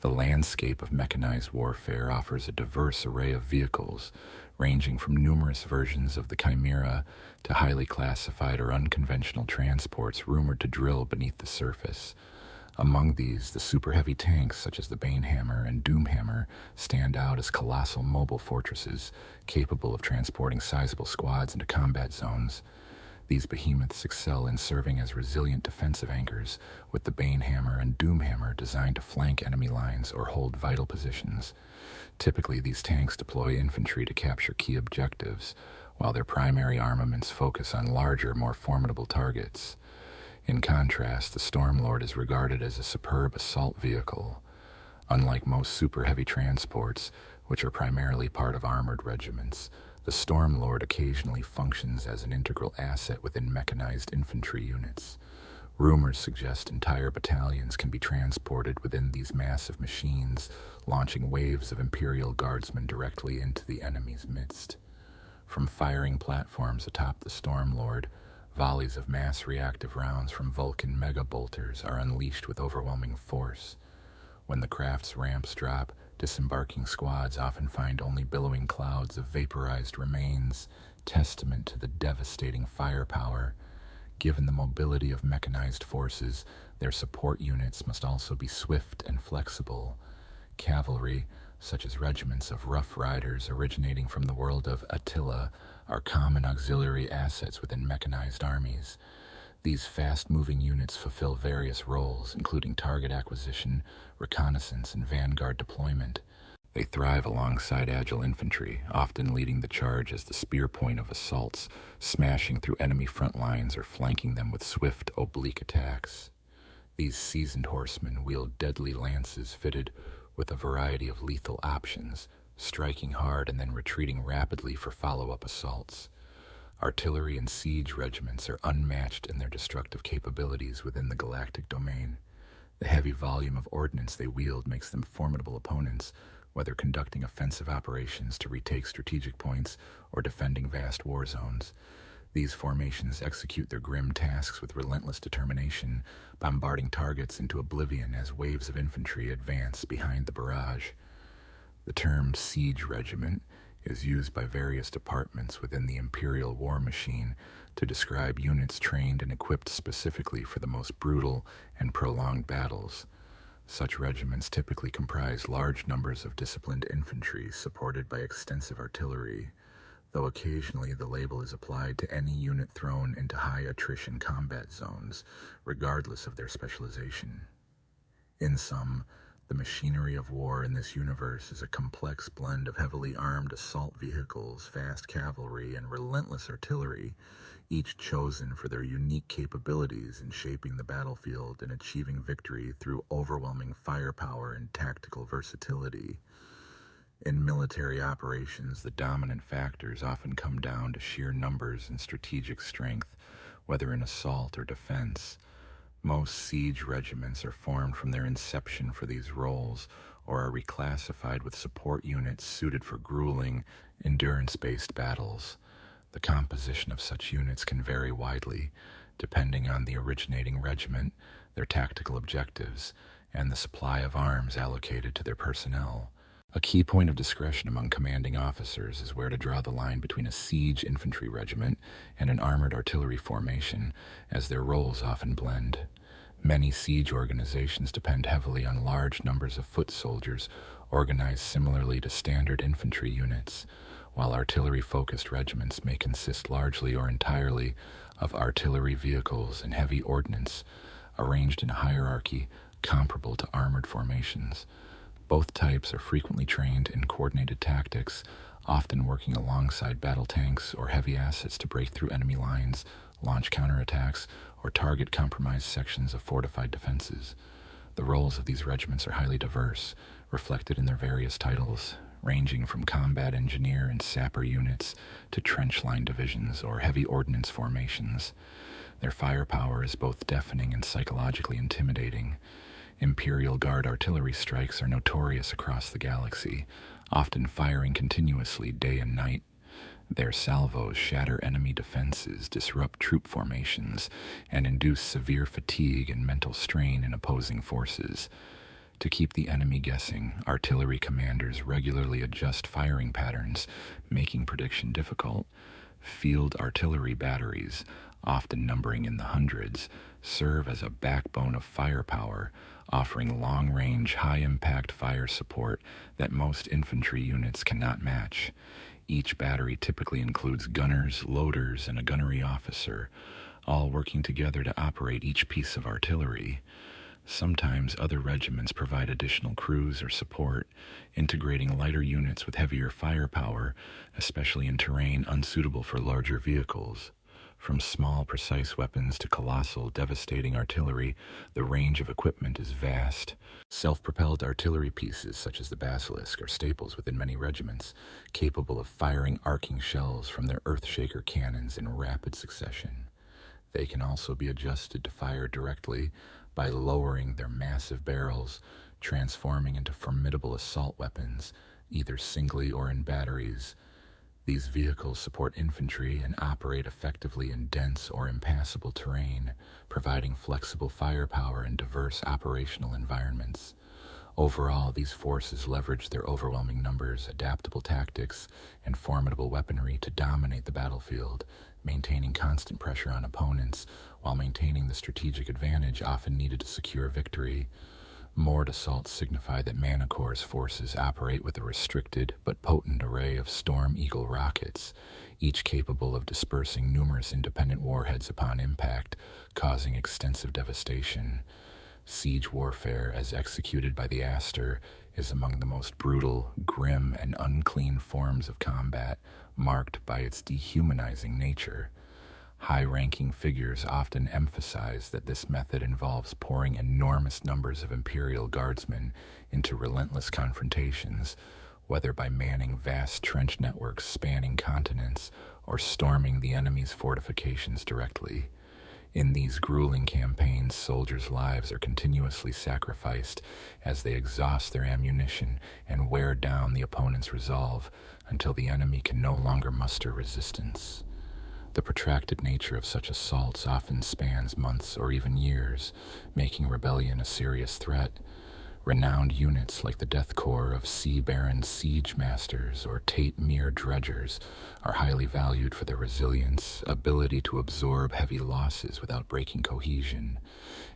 The landscape of mechanized warfare offers a diverse array of vehicles, ranging from numerous versions of the Chimera to highly classified or unconventional transports rumored to drill beneath the surface. Among these, the super-heavy tanks such as the Banehammer and Doomhammer stand out as colossal mobile fortresses capable of transporting sizable squads into combat zones. These behemoths excel in serving as resilient defensive anchors, with the Banehammer and Doomhammer designed to flank enemy lines or hold vital positions. Typically, these tanks deploy infantry to capture key objectives, while their primary armaments focus on larger, more formidable targets. In contrast, the Stormlord is regarded as a superb assault vehicle. Unlike most super heavy transports, which are primarily part of armored regiments, the Stormlord occasionally functions as an integral asset within mechanized infantry units. Rumors suggest entire battalions can be transported within these massive machines, launching waves of Imperial Guardsmen directly into the enemy's midst. From firing platforms atop the Stormlord, volleys of mass reactive rounds from Vulcan mega-bolters are unleashed with overwhelming force. When the craft's ramps drop, disembarking squads often find only billowing clouds of vaporized remains, testament to the devastating firepower. Given the mobility of mechanized forces, their support units must also be swift and flexible. Cavalry, such as regiments of Rough Riders originating from the world of Attila, are common auxiliary assets within mechanized armies. These fast-moving units fulfill various roles, including target acquisition, reconnaissance, and vanguard deployment. They thrive alongside agile infantry, often leading the charge as the spear point of assaults, smashing through enemy front lines or flanking them with swift, oblique attacks. These seasoned horsemen wield deadly lances fitted with a variety of lethal options, striking hard and then retreating rapidly for follow-up assaults. Artillery and siege regiments are unmatched in their destructive capabilities within the galactic domain. The heavy volume of ordnance they wield makes them formidable opponents, whether conducting offensive operations to retake strategic points or defending vast war zones. These formations execute their grim tasks with relentless determination, bombarding targets into oblivion as waves of infantry advance behind the barrage. The term siege regiment is used by various departments within the Imperial war machine to describe units trained and equipped specifically for the most brutal and prolonged battles. Such regiments typically comprise large numbers of disciplined infantry supported by extensive artillery, though occasionally the label is applied to any unit thrown into high attrition combat zones, regardless of their specialization. In sum, the machinery of war in this universe is a complex blend of heavily armed assault vehicles, fast cavalry, and relentless artillery, each chosen for their unique capabilities in shaping the battlefield and achieving victory through overwhelming firepower and tactical versatility. In military operations, the dominant factors often come down to sheer numbers and strategic strength, whether in assault or defense. Most siege regiments are formed from their inception for these roles, or are reclassified with support units suited for grueling, endurance-based battles. The composition of such units can vary widely, depending on the originating regiment, their tactical objectives, and the supply of arms allocated to their personnel. A key point of discretion among commanding officers is where to draw the line between a siege infantry regiment and an armored artillery formation, as their roles often blend. Many siege organizations depend heavily on large numbers of foot soldiers organized similarly to standard infantry units, while artillery-focused regiments may consist largely or entirely of artillery vehicles and heavy ordnance, arranged in a hierarchy comparable to armored formations. Both types are frequently trained in coordinated tactics, often working alongside battle tanks or heavy assets to break through enemy lines, launch counterattacks, or target compromised sections of fortified defenses. The roles of these regiments are highly diverse, reflected in their various titles, ranging from combat engineer and sapper units to trench line divisions or heavy ordnance formations. Their firepower is both deafening and psychologically intimidating. Imperial Guard artillery strikes are notorious across the galaxy, often firing continuously day and night. Their salvos shatter enemy defenses, disrupt troop formations, and induce severe fatigue and mental strain in opposing forces. To keep the enemy guessing, artillery commanders regularly adjust firing patterns, making prediction difficult. Field artillery batteries, often numbering in the hundreds, serve as a backbone of firepower, offering long-range, high-impact fire support that most infantry units cannot match. Each battery typically includes gunners, loaders, and a gunnery officer, all working together to operate each piece of artillery. Sometimes other regiments provide additional crews or support, integrating lighter units with heavier firepower, especially in terrain unsuitable for larger vehicles. From small, precise weapons to colossal, devastating artillery, the range of equipment is vast. Self-propelled artillery pieces, such as the Basilisk, are staples within many regiments, capable of firing arcing shells from their Earthshaker cannons in rapid succession. They can also be adjusted to fire directly by lowering their massive barrels, transforming into formidable assault weapons, either singly or in batteries. These vehicles support infantry and operate effectively in dense or impassable terrain, providing flexible firepower in diverse operational environments. Overall, these forces leverage their overwhelming numbers, adaptable tactics, and formidable weaponry to dominate the battlefield, maintaining constant pressure on opponents while maintaining the strategic advantage often needed to secure victory. Moored assaults signify that Manicor's forces operate with a restricted but potent array of Storm Eagle rockets, each capable of dispersing numerous independent warheads upon impact, causing extensive devastation. Siege warfare, as executed by the Astra, is among the most brutal, grim, and unclean forms of combat, marked by its dehumanizing nature. High-ranking figures often emphasize that this method involves pouring enormous numbers of Imperial Guardsmen into relentless confrontations, whether by manning vast trench networks spanning continents or storming the enemy's fortifications directly. In these grueling campaigns, soldiers' lives are continuously sacrificed as they exhaust their ammunition and wear down the opponent's resolve until the enemy can no longer muster resistance. The protracted nature of such assaults often spans months or even years, making rebellion a serious threat. Renowned units like the Death Corps of Sea Baron Siege Masters or Tate Mere Dredgers are highly valued for their resilience, ability to absorb heavy losses without breaking cohesion,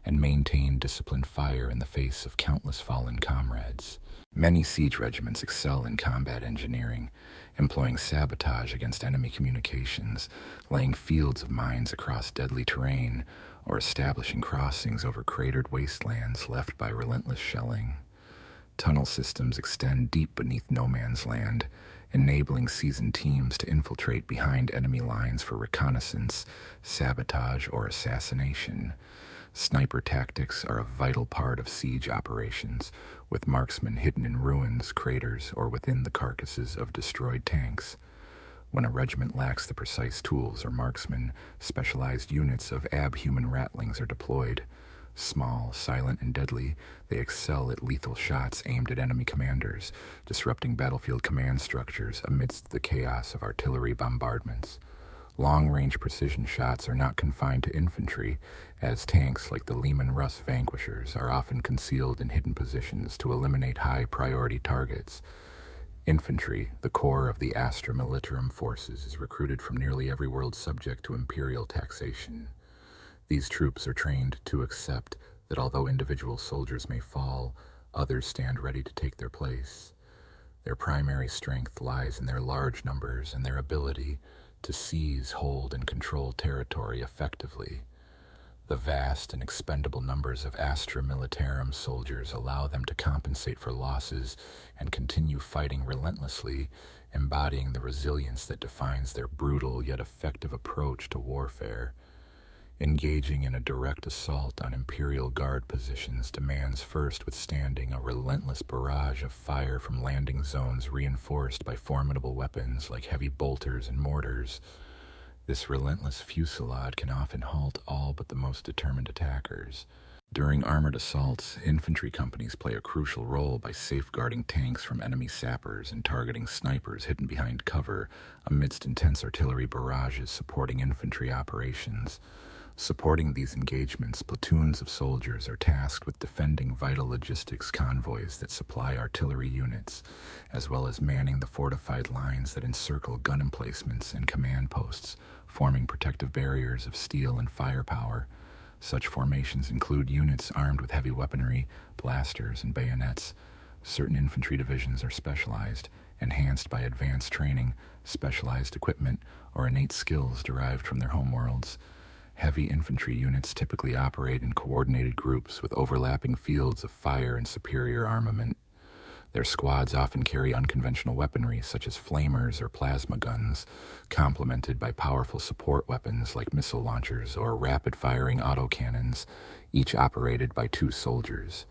and maintain disciplined fire in the face of countless fallen comrades. Many siege regiments excel in combat engineering, employing sabotage against enemy communications, laying fields of mines across deadly terrain, or establishing crossings over cratered wastelands left by relentless shelling. Tunnel systems extend deep beneath no man's land, enabling seasoned teams to infiltrate behind enemy lines for reconnaissance, sabotage, or assassination. Sniper tactics are a vital part of siege operations, with marksmen hidden in ruins, craters, or within the carcasses of destroyed tanks. When a regiment lacks the precise tools or marksmen, specialized units of abhuman ratlings are deployed. Small, silent, and deadly, they excel at lethal shots aimed at enemy commanders, disrupting battlefield command structures amidst the chaos of artillery bombardments. Long-range precision shots are not confined to infantry, as tanks like the Lehman Russ Vanquishers are often concealed in hidden positions to eliminate high-priority targets. Infantry, the core of the Astra Militarum forces, is recruited from nearly every world subject to imperial taxation. These troops are trained to accept that although individual soldiers may fall, others stand ready to take their place. Their primary strength lies in their large numbers and their ability to seize, hold, and control territory effectively. The vast and expendable numbers of Astra Militarum soldiers allow them to compensate for losses and continue fighting relentlessly, embodying the resilience that defines their brutal yet effective approach to warfare. Engaging in a direct assault on Imperial Guard positions demands first withstanding a relentless barrage of fire from landing zones reinforced by formidable weapons like heavy bolters and mortars. This relentless fusillade can often halt all but the most determined attackers. During armored assaults, infantry companies play a crucial role by safeguarding tanks from enemy sappers and targeting snipers hidden behind cover amidst intense artillery barrages supporting infantry operations. Supporting these engagements, platoons of soldiers are tasked with defending vital logistics convoys that supply artillery units, as well as manning the fortified lines that encircle gun emplacements and command posts, forming protective barriers of steel and firepower. Such formations include units armed with heavy weaponry, blasters, and bayonets. Certain infantry divisions are specialized, enhanced by advanced training, specialized equipment, or innate skills derived from their homeworlds. Heavy infantry units typically operate in coordinated groups with overlapping fields of fire and superior armament. Their squads often carry unconventional weaponry such as flamers or plasma guns, complemented by powerful support weapons like missile launchers or rapid-firing autocannons, each operated by 2 soldiers.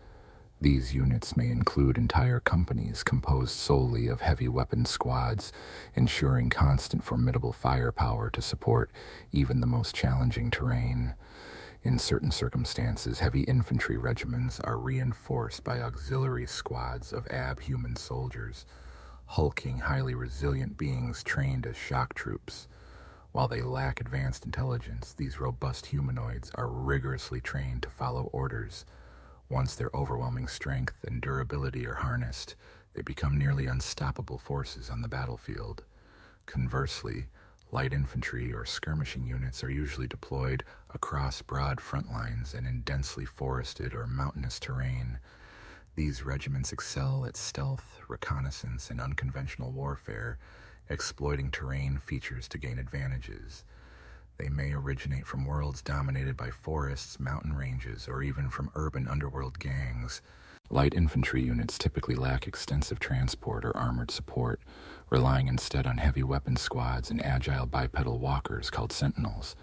These units may include entire companies composed solely of heavy weapon squads, ensuring constant formidable firepower to support even the most challenging terrain. In certain circumstances, heavy infantry regiments are reinforced by auxiliary squads of abhuman soldiers, hulking, highly resilient beings trained as shock troops. While they lack advanced intelligence, these robust humanoids are rigorously trained to follow orders. Once their overwhelming strength and durability are harnessed, they become nearly unstoppable forces on the battlefield. Conversely, light infantry or skirmishing units are usually deployed across broad front lines and in densely forested or mountainous terrain. These regiments excel at stealth, reconnaissance, and unconventional warfare, exploiting terrain features to gain advantages. They may originate from worlds dominated by forests, mountain ranges, or even from urban underworld gangs. Light infantry units typically lack extensive transport or armored support, relying instead on heavy weapon squads and agile bipedal walkers called sentinels.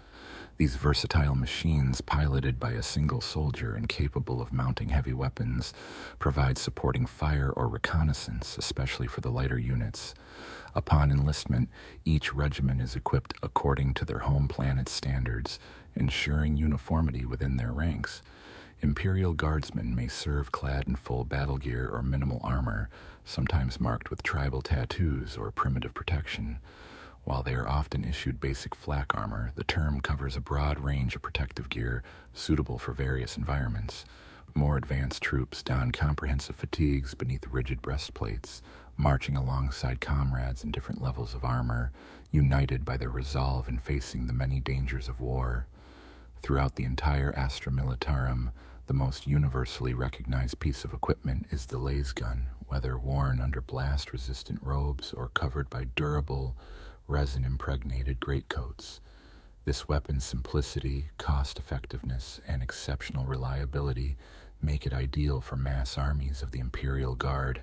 These versatile machines, piloted by a single soldier and capable of mounting heavy weapons, provide supporting fire or reconnaissance, especially for the lighter units. Upon enlistment, each regiment is equipped according to their home planet's standards, ensuring uniformity within their ranks. Imperial Guardsmen may serve clad in full battle gear or minimal armor, sometimes marked with tribal tattoos or primitive protection. While they are often issued basic flak armor, the term covers a broad range of protective gear suitable for various environments. More advanced troops don comprehensive fatigues beneath rigid breastplates, marching alongside comrades in different levels of armor, united by their resolve in facing the many dangers of war. Throughout the entire Astra Militarum, the most universally recognized piece of equipment is the laser gun, whether worn under blast-resistant robes or covered by durable, resin-impregnated greatcoats. This weapon's simplicity, cost-effectiveness, and exceptional reliability make it ideal for mass armies of the Imperial Guard.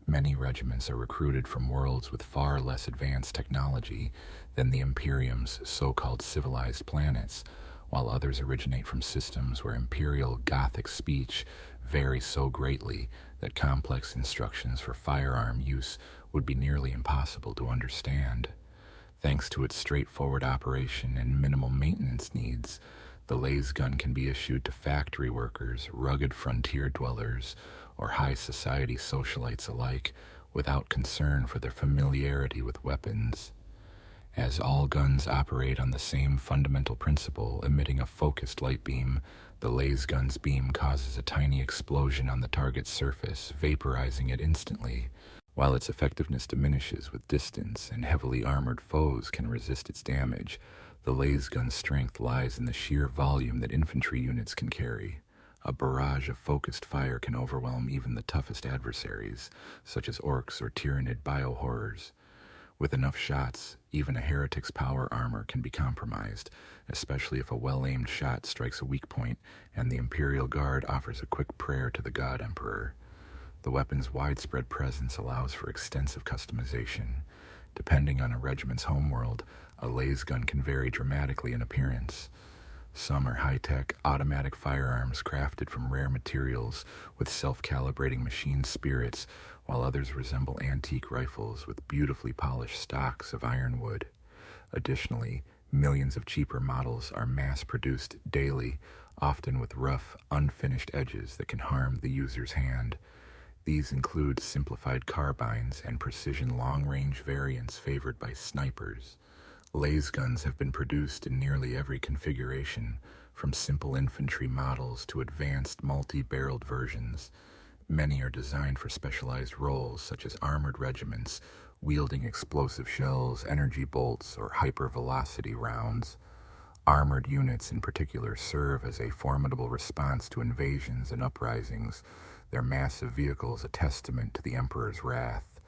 Many regiments are recruited from worlds with far less advanced technology than the Imperium's so-called civilized planets, while others originate from systems where Imperial Gothic speech varies so greatly that complex instructions for firearm use would be nearly impossible to understand. Thanks to its straightforward operation and minimal maintenance needs, the laser gun can be issued to factory workers, rugged frontier dwellers, or high society socialites alike without concern for their familiarity with weapons. As all guns operate on the same fundamental principle, emitting a focused light beam, the laser gun's beam causes a tiny explosion on the target's surface, vaporizing it instantly. While its effectiveness diminishes with distance and heavily armored foes can resist its damage, the laser gun's strength lies in the sheer volume that infantry units can carry. A barrage of focused fire can overwhelm even the toughest adversaries, such as orcs or tyrannid biohorrors. With enough shots, even a heretic's power armor can be compromised, especially if a well-aimed shot strikes a weak point and the Imperial Guard offers a quick prayer to the God Emperor. The weapon's widespread presence allows for extensive customization. Depending on a regiment's homeworld, a laser gun can vary dramatically in appearance. Some are high-tech, automatic firearms crafted from rare materials with self-calibrating machine spirits, while others resemble antique rifles with beautifully polished stocks of ironwood. Additionally, millions of cheaper models are mass-produced daily, often with rough, unfinished edges that can harm the user's hand. These include simplified carbines and precision long-range variants favored by snipers. Laser guns have been produced in nearly every configuration, from simple infantry models to advanced multi-barreled versions. Many are designed for specialized roles, such as armored regiments, wielding explosive shells, energy bolts, or hyper-velocity rounds. Armored units in particular serve as a formidable response to invasions and uprisings, their massive vehicles a testament to the Emperor's wrath.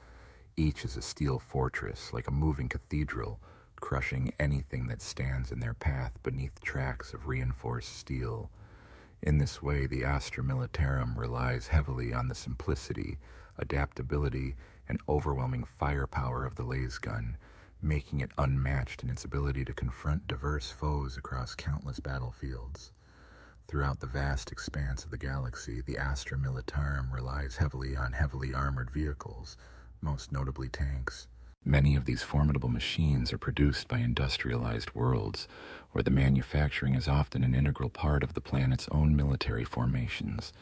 Each is a steel fortress, like a moving cathedral, crushing anything that stands in their path beneath tracks of reinforced steel. In this way, the Astra Militarum relies heavily on the simplicity, adaptability, and overwhelming firepower of the laser gun, making it unmatched in its ability to confront diverse foes across countless battlefields. Throughout the vast expanse of the galaxy, the Astra Militarum relies heavily on heavily armored vehicles, most notably tanks. Many of these formidable machines are produced by industrialized worlds, where the manufacturing is often an integral part of the planet's own military formations.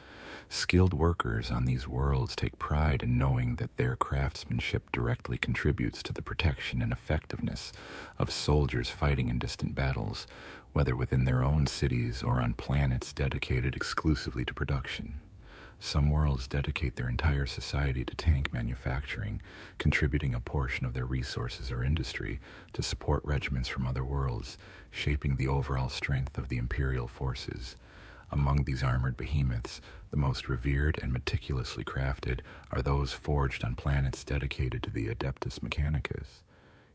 Skilled workers on these worlds take pride in knowing that their craftsmanship directly contributes to the protection and effectiveness of soldiers fighting in distant battles, whether within their own cities or on planets dedicated exclusively to production. Some worlds dedicate their entire society to tank manufacturing, contributing a portion of their resources or industry to support regiments from other worlds, shaping the overall strength of the Imperial forces. Among these armored behemoths, the most revered and meticulously crafted are those forged on planets dedicated to the Adeptus Mechanicus.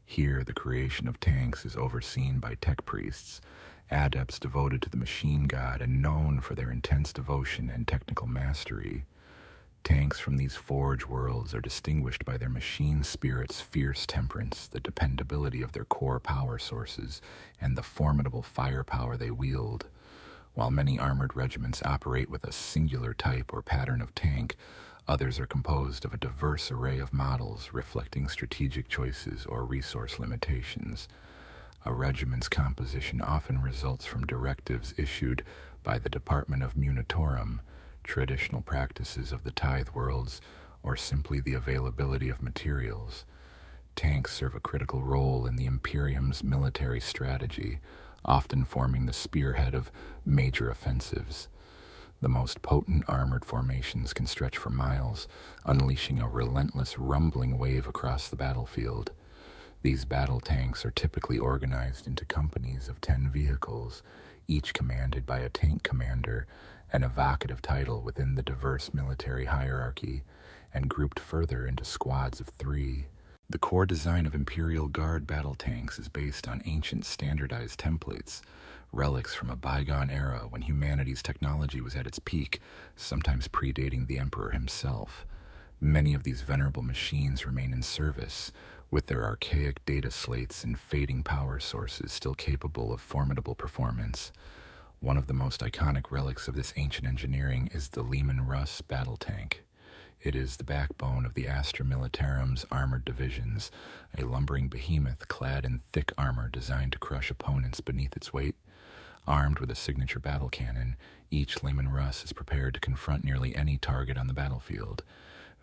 Here, the creation of tanks is overseen by tech priests, adepts devoted to the machine god and known for their intense devotion and technical mastery. Tanks from these forge worlds are distinguished by their machine spirit's fierce temperance, the dependability of their core power sources, and the formidable firepower they wield. While many armored regiments operate with a singular type or pattern of tank, others are composed of a diverse array of models reflecting strategic choices or resource limitations. A regiment's composition often results from directives issued by the Department of Munitorum, traditional practices of the tithe worlds, or simply the availability of materials. Tanks serve a critical role in the Imperium's military strategy, often forming the spearhead of major offensives. The most potent armored formations can stretch for miles, unleashing a relentless rumbling wave across the battlefield. These battle tanks are typically organized into companies of 10 vehicles, each commanded by a tank commander, an evocative title within the diverse military hierarchy, and grouped further into squads of 3. The core design of Imperial Guard battle tanks is based on ancient standardized templates, relics from a bygone era when humanity's technology was at its peak, sometimes predating the Emperor himself. Many of these venerable machines remain in service, with their archaic data slates and fading power sources still capable of formidable performance. One of the most iconic relics of this ancient engineering is the Leman Russ battle tank. It is the backbone of the Astra Militarum's armored divisions, a lumbering behemoth clad in thick armor designed to crush opponents beneath its weight. Armed with a signature battle cannon, each Leman Russ is prepared to confront nearly any target on the battlefield.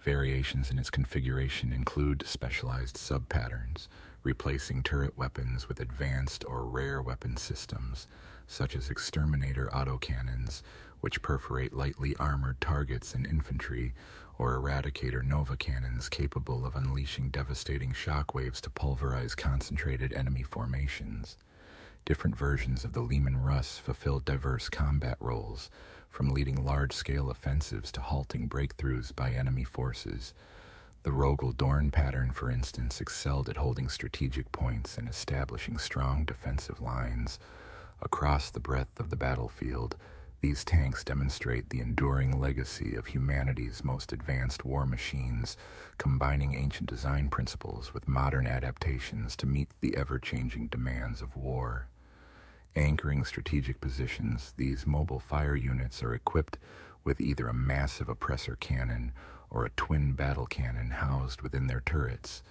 Variations in its configuration include specialized sub-patterns, replacing turret weapons with advanced or rare weapon systems, such as exterminator autocannons, which perforate lightly armored targets and infantry, or eradicator nova cannons capable of unleashing devastating shockwaves to pulverize concentrated enemy formations. Different versions of the Leman Russ fulfill diverse combat roles, from leading large-scale offensives to halting breakthroughs by enemy forces. The Rogel Dorn pattern, for instance, excelled at holding strategic points and establishing strong defensive lines. Across the breadth of the battlefield, these tanks demonstrate the enduring legacy of humanity's most advanced war machines, combining ancient design principles with modern adaptations to meet the ever-changing demands of war. Anchoring strategic positions, these mobile fire units are equipped with either a massive oppressor cannon or a twin battle cannon housed within their turrets.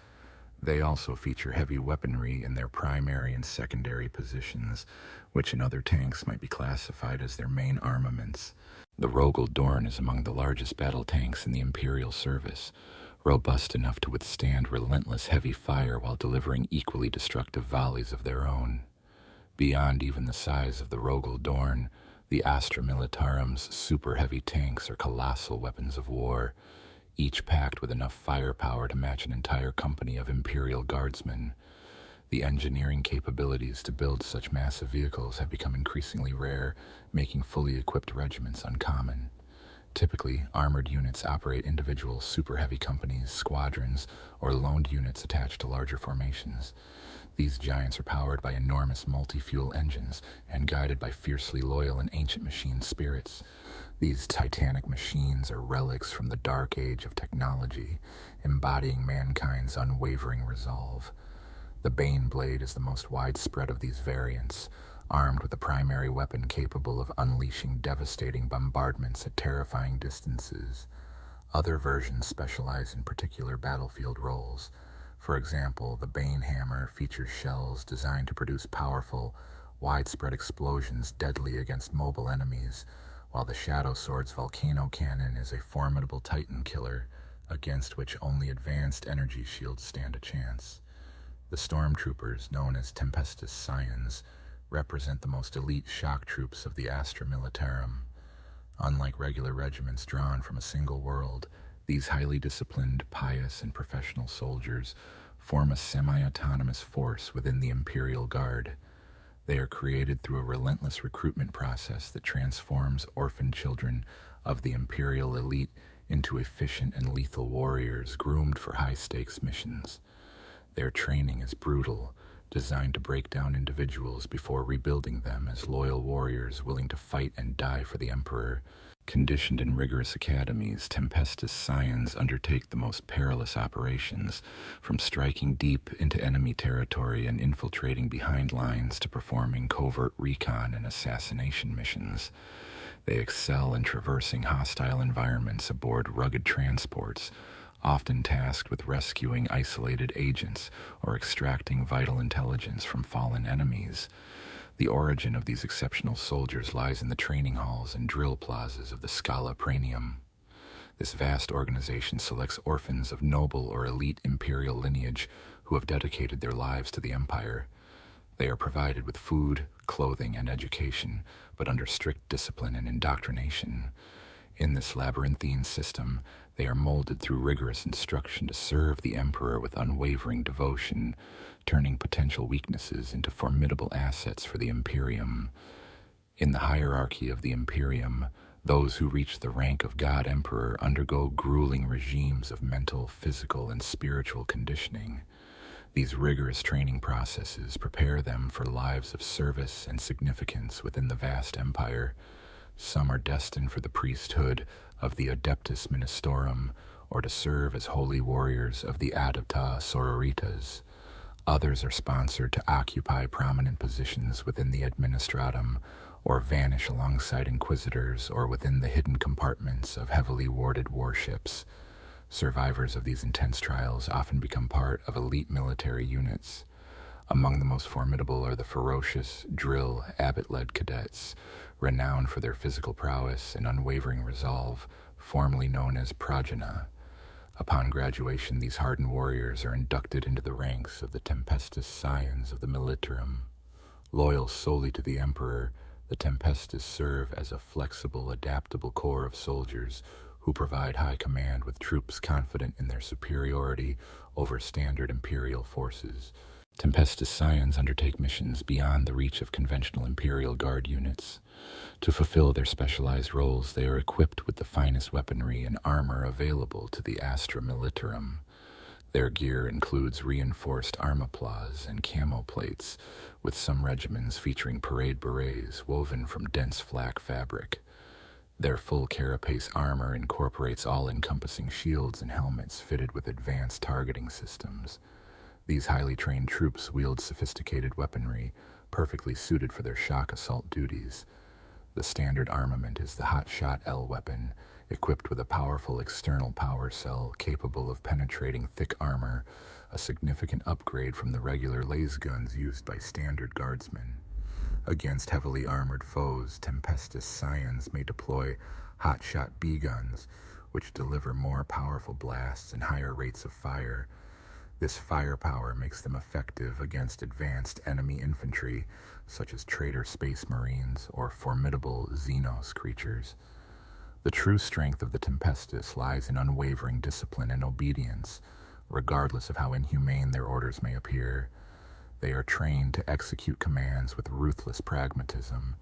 They also feature heavy weaponry in their primary and secondary positions, which in other tanks might be classified as their main armaments. The Rogel Dorn is among the largest battle tanks in the Imperial service, robust enough to withstand relentless heavy fire while delivering equally destructive volleys of their own. Beyond even the size of the Rogel Dorn, the Astra Militarum's super-heavy tanks are colossal weapons of war, each packed with enough firepower to match an entire company of Imperial Guardsmen. The engineering capabilities to build such massive vehicles have become increasingly rare, making fully equipped regiments uncommon. Typically, armored units operate individual super-heavy companies, squadrons, or loaned units attached to larger formations. These giants are powered by enormous multi-fuel engines and guided by fiercely loyal and ancient machine spirits. These titanic machines are relics from the dark age of technology, embodying mankind's unwavering resolve. The Bane Blade is the most widespread of these variants, armed with a primary weapon capable of unleashing devastating bombardments at terrifying distances. Other versions specialize in particular battlefield roles. For example, the Bane Hammer features shells designed to produce powerful, widespread explosions deadly against mobile enemies, while the Shadow Sword's Volcano Cannon is a formidable Titan killer, against which only advanced energy shields stand a chance. The Stormtroopers, known as Tempestus Scions, represent the most elite shock troops of the Astra Militarum. Unlike regular regiments drawn from a single world, these highly disciplined, pious, and professional soldiers form a semi-autonomous force within the Imperial Guard. They are created through a relentless recruitment process that transforms orphan children of the Imperial elite into efficient and lethal warriors groomed for high-stakes missions. Their training is brutal, designed to break down individuals before rebuilding them as loyal warriors willing to fight and die for the Emperor. Conditioned in rigorous academies, Tempestus Scions undertake the most perilous operations, from striking deep into enemy territory and infiltrating behind lines to performing covert recon and assassination missions. They excel in traversing hostile environments aboard rugged transports, often tasked with rescuing isolated agents or extracting vital intelligence from fallen enemies. The origin of these exceptional soldiers lies in the training halls and drill plazas of the Scala Praenium. This vast organization selects orphans of noble or elite imperial lineage who have dedicated their lives to the Empire. They are provided with food, clothing, and education, but under strict discipline and indoctrination. In this labyrinthine system, they are molded through rigorous instruction to serve the Emperor with unwavering devotion, turning potential weaknesses into formidable assets for the Imperium. In the hierarchy of the Imperium, those who reach the rank of God Emperor undergo grueling regimes of mental, physical, and spiritual conditioning. These rigorous training processes prepare them for lives of service and significance within the vast empire. Some are destined for the priesthood of the Adeptus Ministorum, or to serve as holy warriors of the Adepta Sororitas. Others are sponsored to occupy prominent positions within the Administratum, or vanish alongside inquisitors or within the hidden compartments of heavily warded warships. Survivors of these intense trials often become part of elite military units. Among the most formidable are the ferocious, drill, abbot-led cadets, renowned for their physical prowess and unwavering resolve, formerly known as progena. Upon graduation, these hardened warriors are inducted into the ranks of the Tempestus Scions of the Militarum. Loyal solely to the Emperor, the Tempestus serve as a flexible, adaptable corps of soldiers who provide high command with troops confident in their superiority over standard Imperial forces. Tempestus Scions undertake missions beyond the reach of conventional Imperial Guard units. To fulfill their specialized roles, they are equipped with the finest weaponry and armor available to the Astra Militarum. Their gear includes reinforced armoplats and camo plates, with some regiments featuring parade berets woven from dense flak fabric. Their full carapace armor incorporates all-encompassing shields and helmets fitted with advanced targeting systems. These highly trained troops wield sophisticated weaponry, perfectly suited for their shock assault duties. The standard armament is the hotshot L weapon, equipped with a powerful external power cell capable of penetrating thick armor, a significant upgrade from the regular laser guns used by standard guardsmen. Against heavily armored foes, Tempestus Scions may deploy hotshot B guns, which deliver more powerful blasts and higher rates of fire. This firepower makes them effective against advanced enemy infantry, such as traitor space marines or formidable Xenos creatures. The true strength of the Tempestus lies in unwavering discipline and obedience, regardless of how inhumane their orders may appear. They are trained to execute commands with ruthless pragmatism.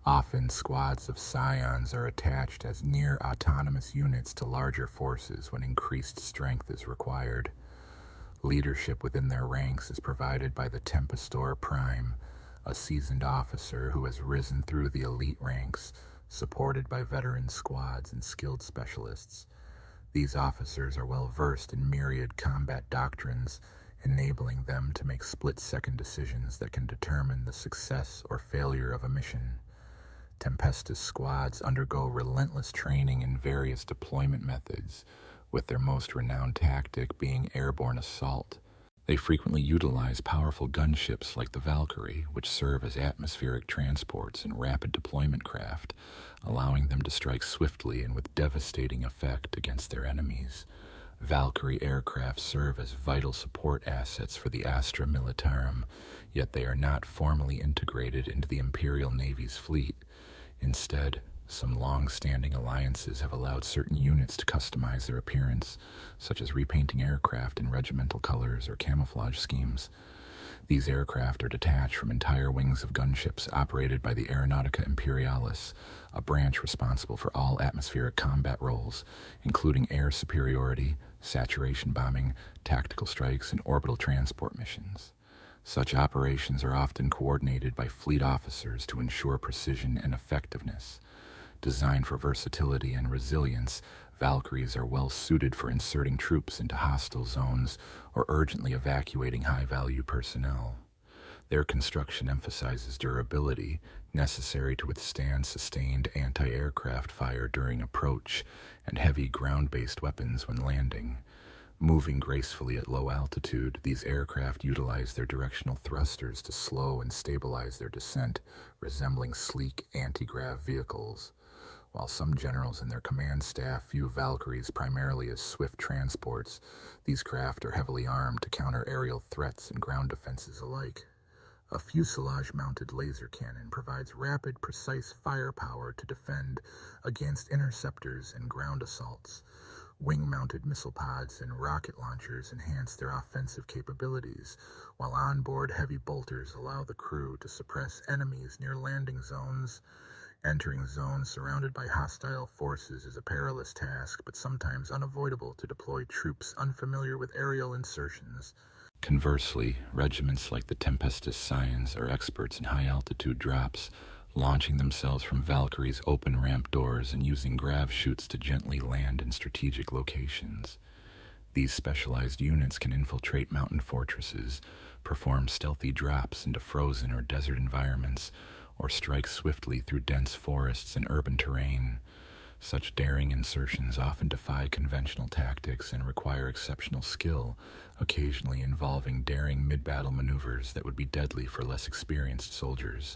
Often, squads of scions are attached as near-autonomous units to larger forces when increased strength is required. Leadership within their ranks is provided by the Tempestor Prime, a seasoned officer who has risen through the elite ranks, supported by veteran squads and skilled specialists. These officers are well versed in myriad combat doctrines, enabling them to make split-second decisions that can determine the success or failure of a mission. Tempestus squads undergo relentless training in various deployment methods, with their most renowned tactic being airborne assault. They frequently utilize powerful gunships like the Valkyrie, which serve as atmospheric transports and rapid deployment craft, allowing them to strike swiftly and with devastating effect against their enemies. Valkyrie aircraft serve as vital support assets for the Astra Militarum, yet they are not formally integrated into the Imperial Navy's fleet. Instead, some long-standing alliances have allowed certain units to customize their appearance, such as repainting aircraft in regimental colors or camouflage schemes. These aircraft are detached from entire wings of gunships operated by the Aeronautica Imperialis, a branch responsible for all atmospheric combat roles, including air superiority, saturation bombing, tactical strikes, and orbital transport missions. Such operations are often coordinated by fleet officers to ensure precision and effectiveness. Designed for versatility and resilience, Valkyries are well suited for inserting troops into hostile zones or urgently evacuating high-value personnel. Their construction emphasizes durability, necessary to withstand sustained anti-aircraft fire during approach, and heavy ground-based weapons when landing. Moving gracefully at low altitude, these aircraft utilize their directional thrusters to slow and stabilize their descent, resembling sleek anti-grav vehicles. While some generals and their command staff view Valkyries primarily as swift transports, these craft are heavily armed to counter aerial threats and ground defenses alike. A fuselage-mounted laser cannon provides rapid, precise firepower to defend against interceptors and ground assaults. Wing-mounted missile pods and rocket launchers enhance their offensive capabilities, while onboard heavy bolters allow the crew to suppress enemies near landing zones. Entering zones surrounded by hostile forces is a perilous task, but sometimes unavoidable to deploy troops unfamiliar with aerial insertions. Conversely, regiments like the Tempestus Scions are experts in high-altitude drops, launching themselves from Valkyrie's open ramp doors and using grav chutes to gently land in strategic locations. These specialized units can infiltrate mountain fortresses, perform stealthy drops into frozen or desert environments, or strike swiftly through dense forests and urban terrain. Such daring insertions often defy conventional tactics and require exceptional skill, occasionally involving daring mid-battle maneuvers that would be deadly for less experienced soldiers.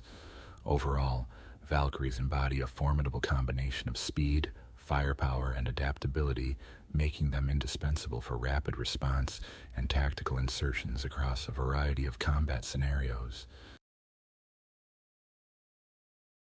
Overall, Valkyries embody a formidable combination of speed, firepower, and adaptability, making them indispensable for rapid response and tactical insertions across a variety of combat scenarios.